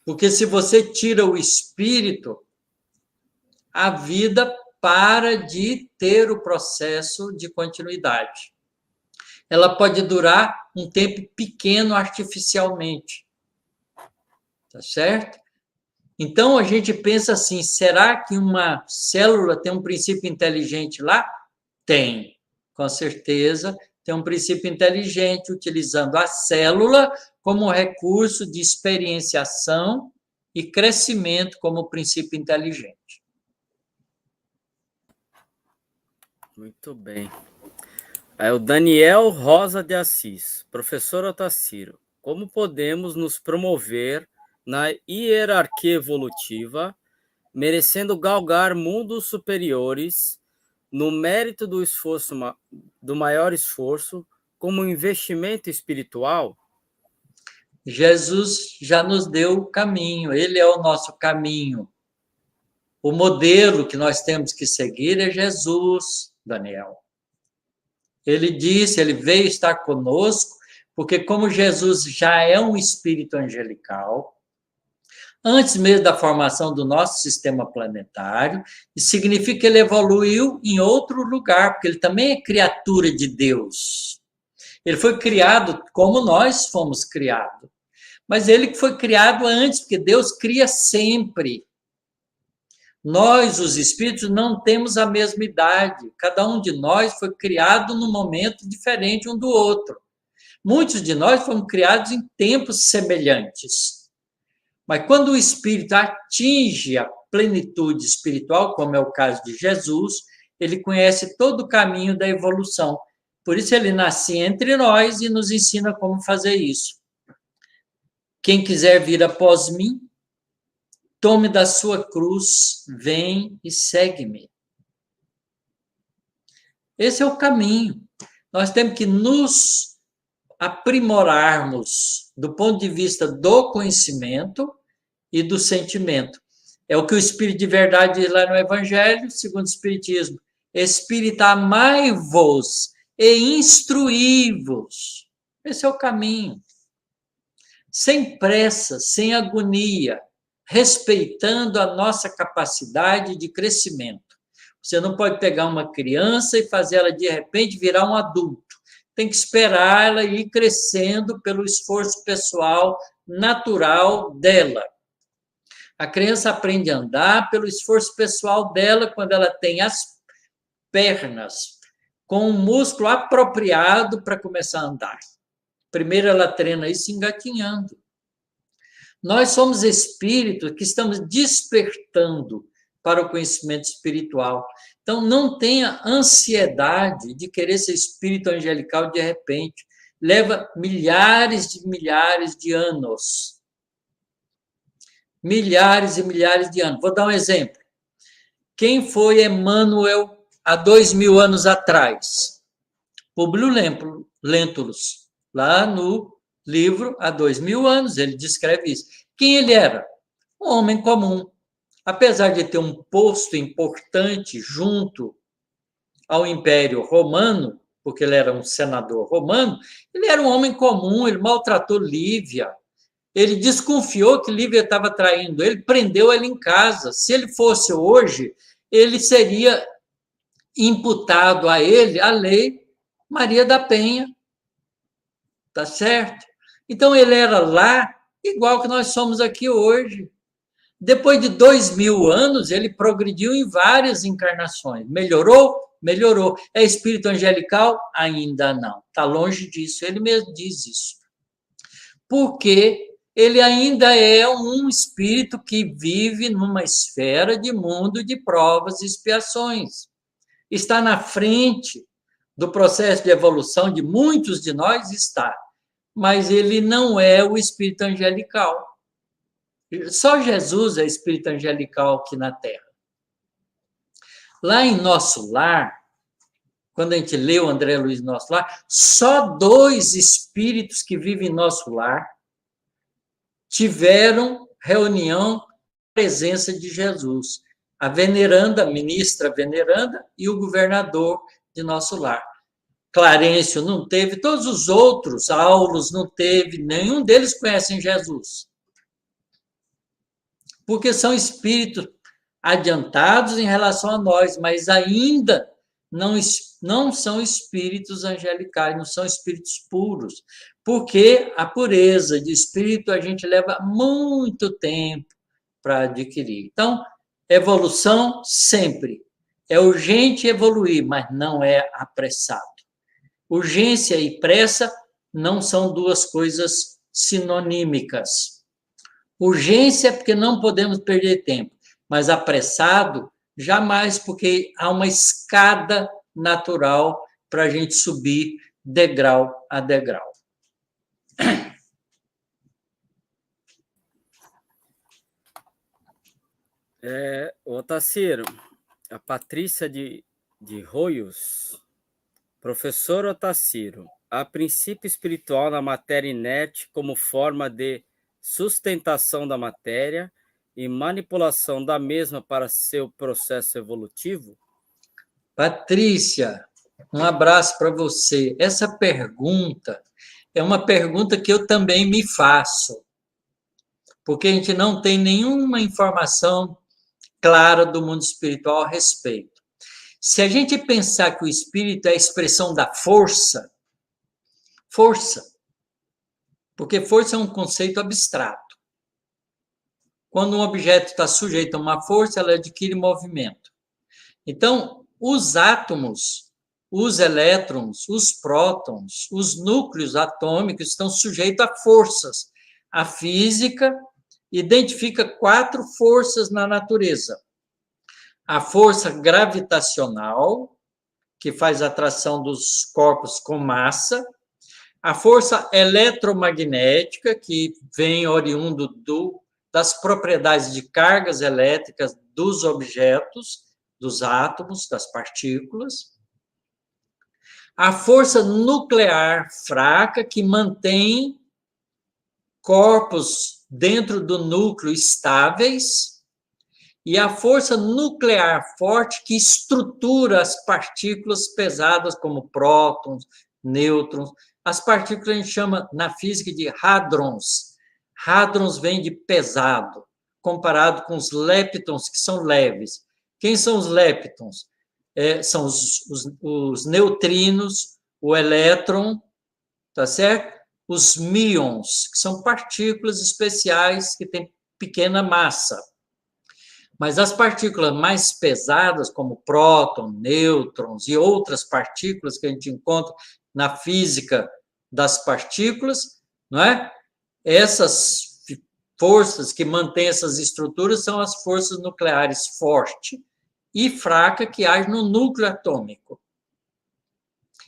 Porque se você tira o espírito, a vida para de ter o processo de continuidade. Ela pode durar um tempo pequeno artificialmente. Tá certo? Então, a gente pensa assim, será que uma célula tem um princípio inteligente lá? Tem, com certeza, tem um princípio inteligente, utilizando a célula como recurso de experienciação e crescimento como princípio inteligente. Muito bem. Aí o Daniel Rosa de Assis. Professor Otacílio, como podemos nos promover na hierarquia evolutiva, merecendo galgar mundos superiores no mérito do esforço, do maior esforço, como investimento espiritual? Jesus já nos deu o caminho, ele é o nosso caminho. O modelo que nós temos que seguir é Jesus, Daniel. Ele disse, ele veio estar conosco, porque como Jesus já é um espírito angelical, antes mesmo da formação do nosso sistema planetário, isso significa que ele evoluiu em outro lugar, porque ele também é criatura de Deus. Ele foi criado como nós fomos criados. Mas ele que foi criado antes, porque Deus cria sempre. Nós, os espíritos, não temos a mesma idade. Cada um de nós foi criado num momento diferente um do outro. Muitos de nós fomos criados em tempos semelhantes. Mas quando o espírito atinge a plenitude espiritual, como é o caso de Jesus, ele conhece todo o caminho da evolução. Por isso ele nasce entre nós e nos ensina como fazer isso. Quem quiser vir após mim, tome da sua cruz, vem e segue-me. Esse é o caminho. Nós temos que nos aprimorarmos do ponto de vista do conhecimento e do sentimento. É o que o Espírito de verdade diz lá no Evangelho, segundo o Espiritismo. Espírito, amai-vos e instruí-vos. Esse é o caminho. Sem pressa, sem agonia, respeitando a nossa capacidade de crescimento. Você não pode pegar uma criança e fazer ela, de repente, virar um adulto. Tem que esperar ela ir crescendo pelo esforço pessoal natural dela. A criança aprende a andar pelo esforço pessoal dela quando ela tem as pernas com um músculo apropriado para começar a andar. Primeiro ela treina isso engatinhando. Nós somos espíritos que estamos despertando para o conhecimento espiritual. Então, não tenha ansiedade de querer ser espírito angelical de repente. Leva milhares de anos. Milhares e milhares de anos. Vou dar um exemplo. Quem foi Emmanuel há 2000 anos atrás? Publio Lentulus, lá no livro Há 2000 anos, ele descreve isso. Quem ele era? Um homem comum. Apesar de ter um posto importante junto ao Império Romano, porque ele era um senador romano, ele era um homem comum, ele maltratou Lívia. Ele desconfiou que Lívia estava traindo ele, prendeu ela em casa. Se ele fosse hoje, ele seria imputado a ele a lei Maria da Penha. Tá certo? Então, ele era lá igual que nós somos aqui hoje. Depois de 2000 anos, ele progrediu em várias encarnações. Melhorou? Melhorou. É espírito angelical? Ainda não. Está longe disso. Ele mesmo diz isso. Porque ele ainda é um espírito que vive numa esfera de mundo de provas e expiações. Está na frente do processo de evolução de muitos de nós? Está. Mas ele não é o espírito angelical. Só Jesus é espírito angelical aqui na Terra. Lá em Nosso Lar, quando a gente lê o André Luiz Nosso Lar, só 2 espíritos que vivem em Nosso Lar tiveram reunião com a presença de Jesus. A veneranda, a ministra veneranda e o governador de Nosso Lar. Clarencio não teve, todos os outros, Aulos não teve, nenhum deles conhecem Jesus. Porque são espíritos adiantados em relação a nós, mas ainda não são espíritos angelicais, não são espíritos puros. Porque a pureza de espírito a gente leva muito tempo para adquirir. Então, evolução sempre. É urgente evoluir, mas não é apressado. Urgência e pressa não são 2 coisas sinonímicas. Urgência porque não podemos perder tempo, mas apressado jamais, porque há uma escada natural para a gente subir degrau a degrau. Otacílio, a Patrícia de Roios, professor Otacílio, há princípio espiritual na matéria inerte como forma de sustentação da matéria e manipulação da mesma para seu processo evolutivo? Patrícia, um abraço para você. Essa pergunta é uma pergunta que eu também me faço, porque a gente não tem nenhuma informação clara do mundo espiritual a respeito. Se a gente pensar que o espírito é a expressão da força, porque força é um conceito abstrato. Quando um objeto está sujeito a uma força, ela adquire movimento. Então, os átomos, os elétrons, os prótons, os núcleos atômicos estão sujeitos a forças. A física identifica 4 forças na natureza. A força gravitacional, que faz a atração dos corpos com massa, a força eletromagnética, que vem oriundo das propriedades de cargas elétricas dos objetos, dos átomos, das partículas, a força nuclear fraca, que mantém corpos dentro do núcleo estáveis, e a força nuclear forte, que estrutura as partículas pesadas, como prótons, nêutrons. As partículas a gente chama, na física, de hadrons. Hadrons vem de pesado, comparado com os leptons, que são leves. Quem são os leptons? São os neutrinos, o elétron, tá certo? Os míons, que são partículas especiais que têm pequena massa. Mas as partículas mais pesadas, como próton, nêutrons e outras partículas que a gente encontra na física das partículas, não é? Essas forças que mantêm essas estruturas são as forças nucleares forte e fraca que agem no núcleo atômico.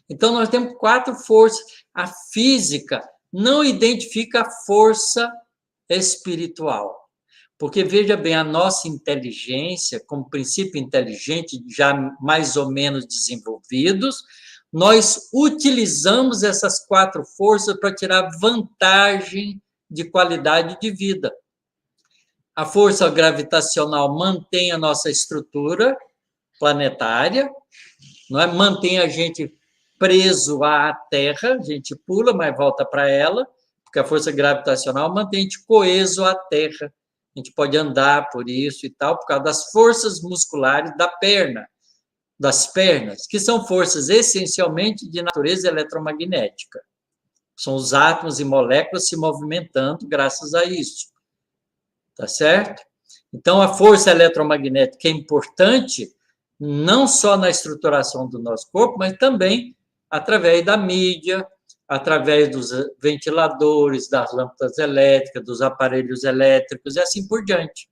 Então, nós temos 4 forças. A física não identifica a força espiritual. Porque, veja bem, a nossa inteligência, como princípio inteligente, já mais ou menos desenvolvidos, nós utilizamos essas 4 forças para tirar vantagem de qualidade de vida. A força gravitacional mantém a nossa estrutura planetária, não é? Mantém a gente preso à Terra, a gente pula, mas volta para ela, porque a força gravitacional mantém a gente coeso à Terra. A gente pode andar por isso e tal, por causa das forças musculares das pernas, que são forças essencialmente de natureza eletromagnética. São os átomos e moléculas se movimentando graças a isso. Tá certo? Então, a força eletromagnética é importante não só na estruturação do nosso corpo, mas também através da mídia, através dos ventiladores, das lâmpadas elétricas, dos aparelhos elétricos e assim por diante.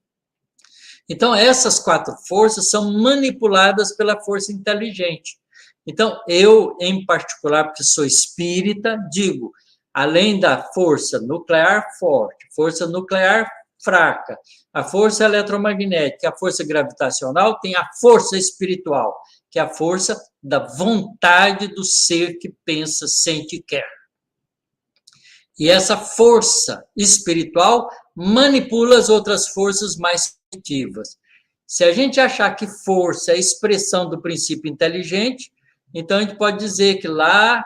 Então, essas 4 forças são manipuladas pela força inteligente. Então, eu, em particular, porque sou espírita, digo, além da força nuclear forte, força nuclear fraca, a força eletromagnética, a força gravitacional, tem a força espiritual, que é a força da vontade do ser que pensa, sente e quer. E essa força espiritual manipula as outras forças mais primitivas. Se a gente achar que força é a expressão do princípio inteligente, então a gente pode dizer que lá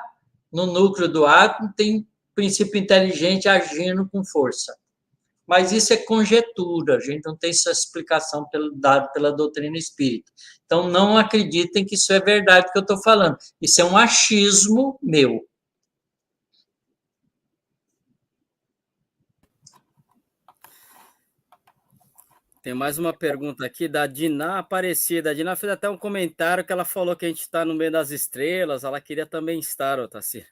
no núcleo do átomo tem princípio inteligente agindo com força. Mas isso é conjetura, a gente não tem essa explicação dada pela doutrina espírita. Então, não acreditem que isso é verdade que eu estou falando. Isso é um achismo meu. Tem mais uma pergunta aqui da Diná Aparecida. A Diná fez até um comentário que ela falou que a gente está no meio das estrelas, ela queria também estar, Otacílio.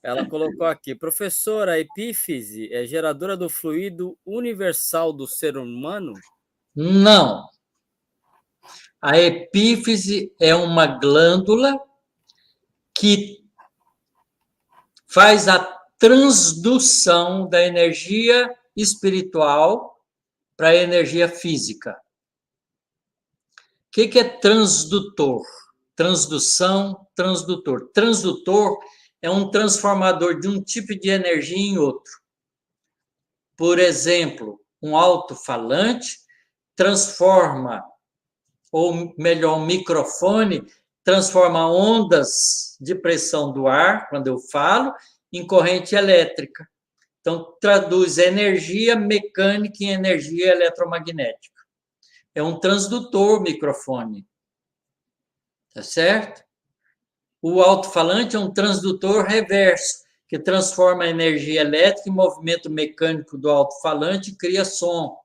Ela colocou aqui, professora, a epífise é geradora do fluido universal do ser humano? Não. A epífise é uma glândula que faz a transdução da energia espiritual para a energia física. O que é transdutor? Transdução, transdutor. Transdutor é um transformador de um tipo de energia em outro. Por exemplo, um alto-falante transforma, ou melhor, um microfone transforma ondas de pressão do ar, quando eu falo, em corrente elétrica. Então, traduz energia mecânica em energia eletromagnética. É um transdutor microfone. Tá certo? O alto-falante é um transdutor reverso, que transforma a energia elétrica em movimento mecânico do alto-falante e cria som.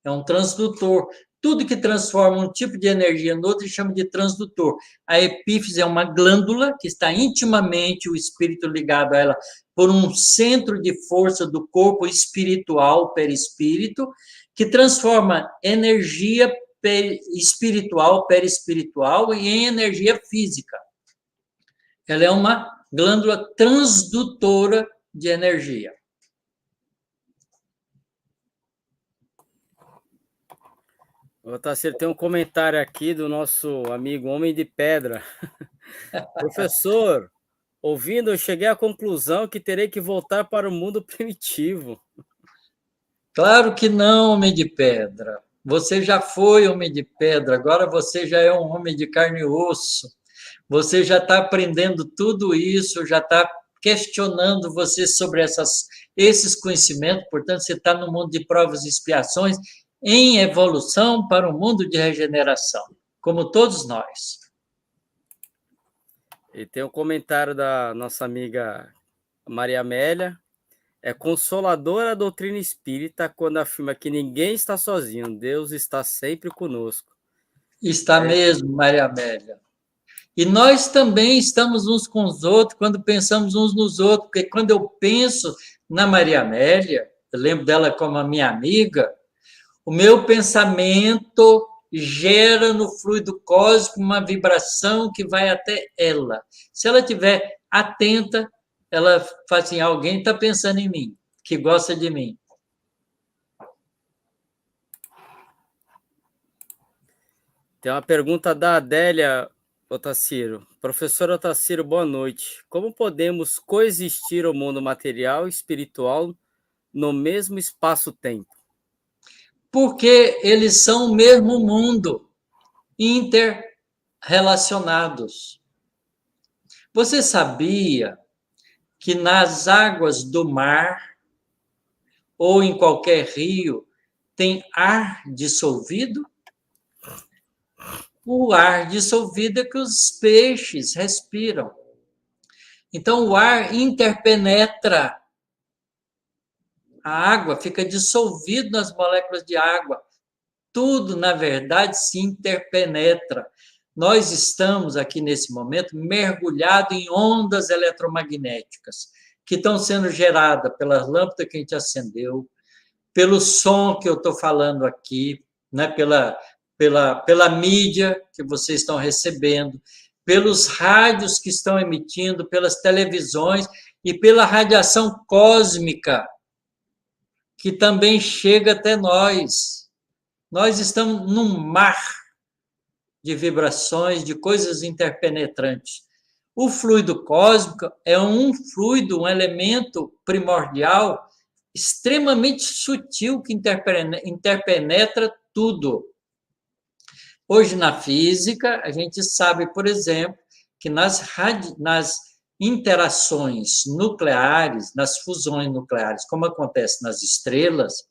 É um transdutor. Tudo que transforma um tipo de energia no outro chama de transdutor. A epífise é uma glândula que está intimamente o espírito ligado a ela por um centro de força do corpo espiritual, perispírito, que transforma energia espiritual, perispiritual, em energia física. Ela é uma glândula transdutora de energia. Otacílio, tem um comentário aqui do nosso amigo Homem de Pedra. Professor, ouvindo, eu cheguei à conclusão que terei que voltar para o mundo primitivo. Claro que não, homem de pedra. Você já foi homem de pedra, agora você já é um homem de carne e osso. Você já está aprendendo tudo isso, já está questionando você sobre esses conhecimentos, portanto, você está no mundo de provas e expiações, em evolução para um mundo de regeneração, como todos nós. E tem um comentário da nossa amiga Maria Amélia. É consoladora a doutrina espírita quando afirma que ninguém está sozinho, Deus está sempre conosco. Está mesmo, Maria Amélia. E nós também estamos uns com os outros quando pensamos uns nos outros, porque quando eu penso na Maria Amélia, eu lembro dela como a minha amiga, o meu pensamento gera no fluido cósmico uma vibração que vai até ela. Se ela estiver atenta, ela fala assim, alguém está pensando em mim, que gosta de mim. Tem uma pergunta da Adélia Otacílio. Professor Otacílio, boa noite. Como podemos coexistir o mundo material e espiritual no mesmo espaço-tempo? Porque eles são o mesmo mundo, interrelacionados. Você sabia que nas águas do mar ou em qualquer rio tem ar dissolvido? O ar dissolvido é que os peixes respiram. Então, o ar interpenetra a água, fica dissolvido nas moléculas de água. Tudo, na verdade, se interpenetra. Nós estamos aqui nesse momento mergulhados em ondas eletromagnéticas que estão sendo geradas pelas lâmpadas que a gente acendeu, pelo som que eu estou falando aqui, né? pela mídia que vocês estão recebendo, pelos rádios que estão emitindo, pelas televisões e pela radiação cósmica que também chega até nós. Nós estamos num mar de vibrações, de coisas interpenetrantes. O fluido cósmico é um fluido, um elemento primordial extremamente sutil que interpenetra tudo. Hoje, na física, a gente sabe, por exemplo, que nas interações nucleares, nas fusões nucleares, como acontece nas estrelas,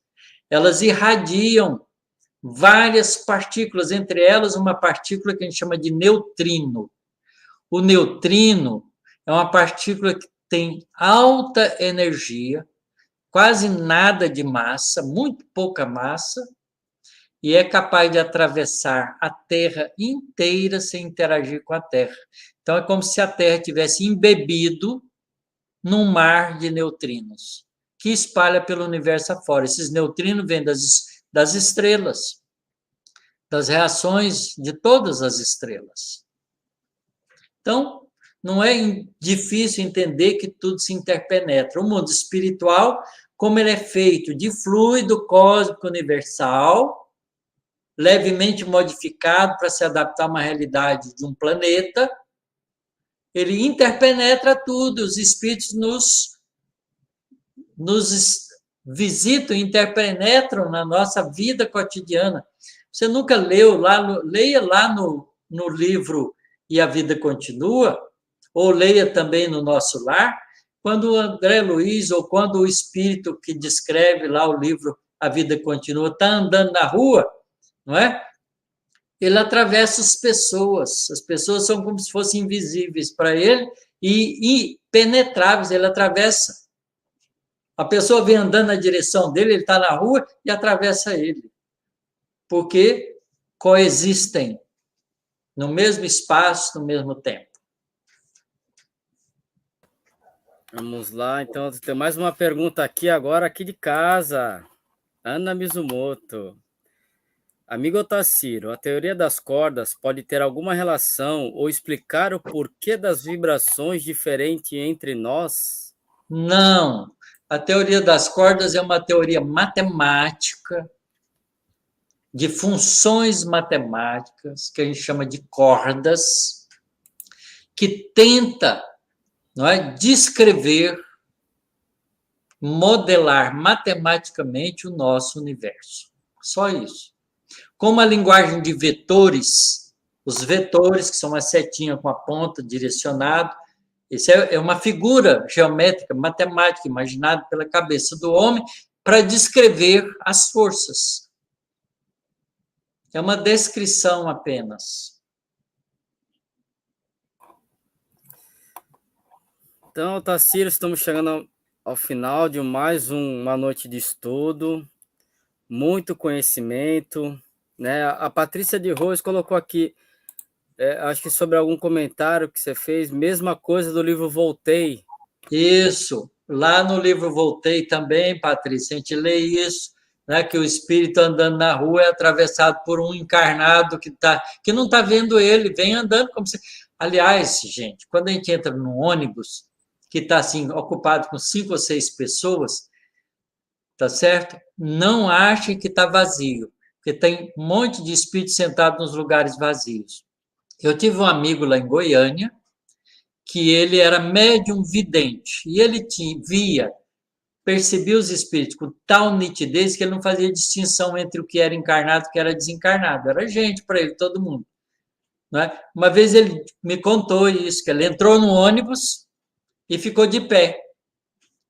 elas irradiam várias partículas, entre elas uma partícula que a gente chama de neutrino. O neutrino é uma partícula que tem alta energia, quase nada de massa, muito pouca massa, e é capaz de atravessar a Terra inteira sem interagir com a Terra. Então, é como se a Terra tivesse embebido num mar de neutrinos, que espalha pelo universo afora. Esses neutrinos vêm das estrelas, das reações de todas as estrelas. Então, não é difícil entender que tudo se interpenetra. O mundo espiritual, como ele é feito de fluido cósmico universal, levemente modificado para se adaptar a uma realidade de um planeta, ele interpenetra tudo, os espíritos nos visitam, interpenetram na nossa vida cotidiana. Você nunca leu leia lá no livro E a Vida Continua, ou leia também no Nosso Lar, quando o André Luiz, ou quando o espírito que descreve lá o livro A Vida Continua está andando na rua, não é? Ele atravessa as pessoas são como se fossem invisíveis para ele e impenetráveis, ele atravessa. A pessoa vem andando na direção dele, ele está na rua e atravessa ele, porque coexistem no mesmo espaço, no mesmo tempo. Vamos lá, então, tem mais uma pergunta aqui agora, aqui de casa. Ana Mizumoto. Amigo Otacílio, a teoria das cordas pode ter alguma relação ou explicar o porquê das vibrações diferentes entre nós? Não. A teoria das cordas é uma teoria matemática, de funções matemáticas, que a gente chama de cordas, que tenta, não é, descrever, modelar matematicamente o nosso universo. Só isso. Como a linguagem de vetores, os vetores, que são uma setinha com a ponta direcionada, isso é uma figura geométrica, matemática, imaginada pela cabeça do homem para descrever as forças. É uma descrição apenas. Então, Otacílio, estamos chegando ao final de mais uma noite de estudo, muito conhecimento, né? A Patrícia de Rose colocou aqui, acho que sobre algum comentário que você fez, mesma coisa do livro Voltei. Isso. Lá no livro Voltei também, Patrícia, a gente lê isso, né, que o espírito andando na rua é atravessado por um encarnado que não está vendo ele, vem andando como se... Aliás, gente, quando a gente entra num ônibus que está assim, ocupado com 5 ou 6 pessoas, tá certo? Não achem que está vazio, porque tem um monte de espíritos sentados nos lugares vazios. Eu tive um amigo lá em Goiânia, que ele era médium vidente, e ele percebia os espíritos com tal nitidez que ele não fazia distinção entre o que era encarnado e o que era desencarnado. Era gente para ele, todo mundo. Não é? Uma vez ele me contou isso, que ele entrou no ônibus e ficou de pé,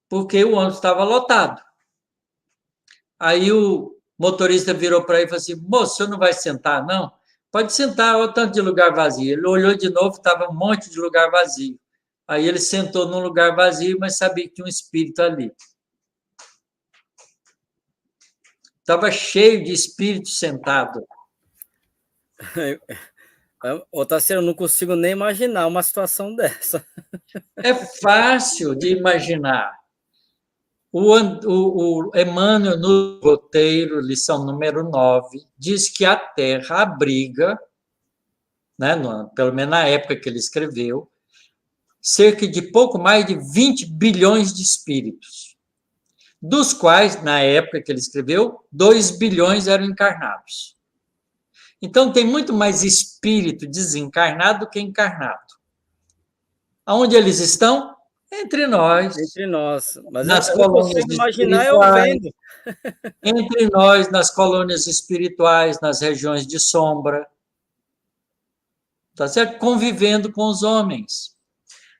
porque o ônibus estava lotado. Aí o motorista virou para ele e falou assim, moço, o senhor não vai sentar, não? Pode sentar, olha o tanto de lugar vazio. Ele olhou de novo, estava um monte de lugar vazio. Aí ele sentou num lugar vazio, mas sabia que tinha um espírito ali. Estava cheio de espíritos sentado. Otacílio, eu não consigo nem imaginar uma situação dessa. É fácil de imaginar. O Emmanuel, no roteiro, lição número 9, diz que a Terra abriga, né, pelo menos na época que ele escreveu, cerca de pouco mais de 20 bilhões de espíritos, dos quais, na época que ele escreveu, 2 bilhões eram encarnados. Então, tem muito mais espírito desencarnado do que encarnado. Aonde eles estão? Entre nós. Entre nós. Mas nas eu não colônias consigo imaginar eu espirituais, vendo. entre nós, nas colônias espirituais, nas regiões de sombra. Tá certo? Convivendo com os homens.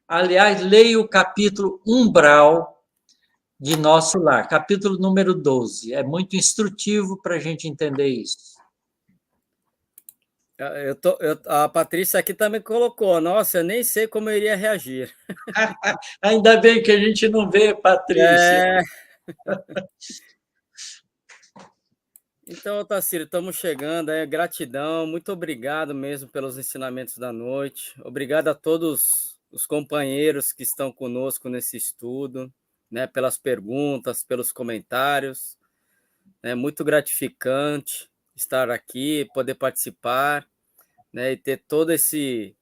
Aliás, leia o capítulo Umbral de Nosso Lar, capítulo número 12. É muito instrutivo para a gente entender isso. A Patrícia aqui também colocou, nossa, eu nem sei como eu iria reagir. Ainda bem que a gente não vê, Patrícia. Então, Otacílio, estamos chegando, gratidão, muito obrigado mesmo pelos ensinamentos da noite, obrigado a todos os companheiros que estão conosco nesse estudo, né, pelas perguntas, pelos comentários, é muito gratificante estar aqui, poder participar, né, e ter todo esse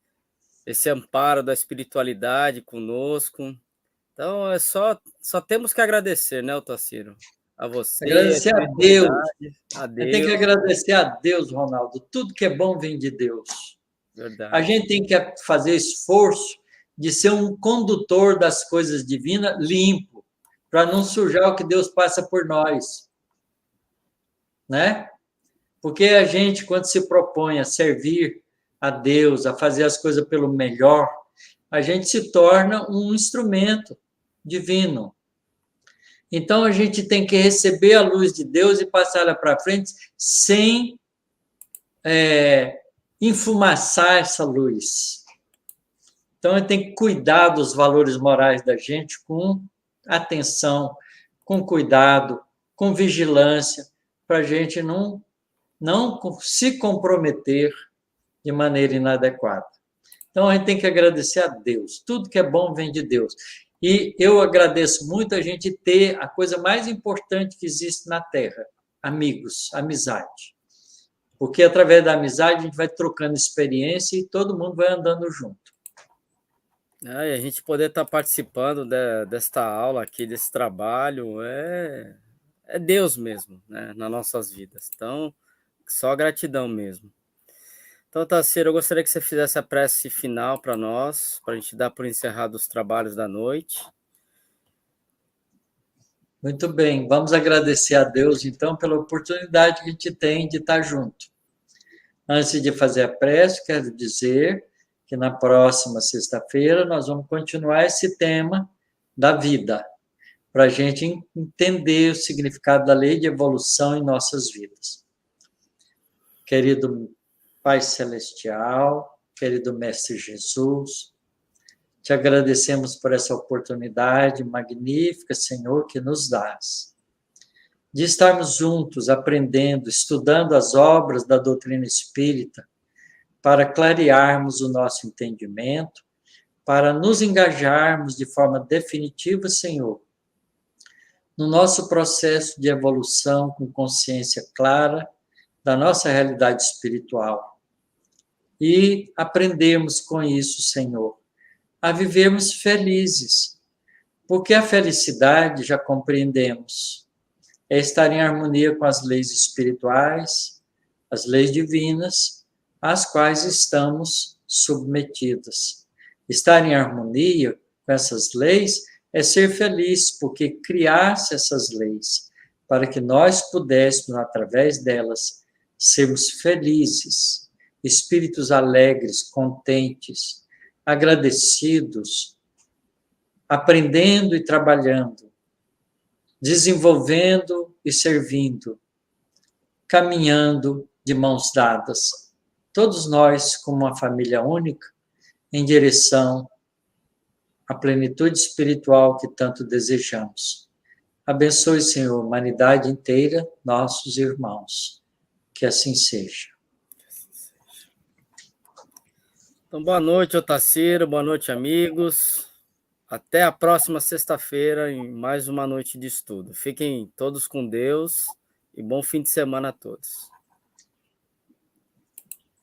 amparo da espiritualidade conosco. Então, só temos que agradecer, né, Otacílio? A você. Agradecer a Deus. A Deus. Tem que agradecer a Deus, Ronaldo. Tudo que é bom vem de Deus. Verdade. A gente tem que fazer esforço de ser um condutor das coisas divinas limpo, para não sujar o que Deus passa por nós. Né? Porque a gente, quando se propõe a servir a Deus, a fazer as coisas pelo melhor, a gente se torna um instrumento divino. Então, a gente tem que receber a luz de Deus e passar ela para frente sem enfumaçar essa luz. Então, a gente tem que cuidar dos valores morais da gente com atenção, com cuidado, com vigilância, para a gente não se comprometer de maneira inadequada. Então, a gente tem que agradecer a Deus. Tudo que é bom vem de Deus. E eu agradeço muito a gente ter a coisa mais importante que existe na Terra, amigos, amizade. Porque através da amizade a gente vai trocando experiência e todo mundo vai andando junto. E a gente poder estar participando desta aula aqui, desse trabalho, é Deus mesmo, né, nas nossas vidas. Então, só gratidão mesmo. Então, Tarsila, eu gostaria que você fizesse a prece final para nós, para a gente dar por encerrado os trabalhos da noite. Muito bem, vamos agradecer a Deus, então, pela oportunidade que a gente tem de estar junto. Antes de fazer a prece, quero dizer que na próxima sexta-feira nós vamos continuar esse tema da vida, para a gente entender o significado da lei de evolução em nossas vidas. Querido Pai Celestial, querido Mestre Jesus, te agradecemos por essa oportunidade magnífica, Senhor, que nos dás, de estarmos juntos, aprendendo, estudando as obras da doutrina espírita, para clarearmos o nosso entendimento, para nos engajarmos de forma definitiva, Senhor, no nosso processo de evolução com consciência clara da nossa realidade espiritual. E aprendermos com isso, Senhor, a vivermos felizes, porque a felicidade, já compreendemos, é estar em harmonia com as leis espirituais, as leis divinas, às quais estamos submetidas. Estar em harmonia com essas leis é ser feliz, porque criasse essas leis para que nós pudéssemos, através delas, sermos felizes, espíritos alegres, contentes, agradecidos, aprendendo e trabalhando, desenvolvendo e servindo, caminhando de mãos dadas, todos nós como uma família única, em direção à plenitude espiritual que tanto desejamos. Abençoe, Senhor, a humanidade inteira, nossos irmãos. Que assim seja. Então, boa noite, Otacílio, boa noite, amigos. Até a próxima sexta-feira em mais uma noite de estudo. Fiquem todos com Deus e bom fim de semana a todos.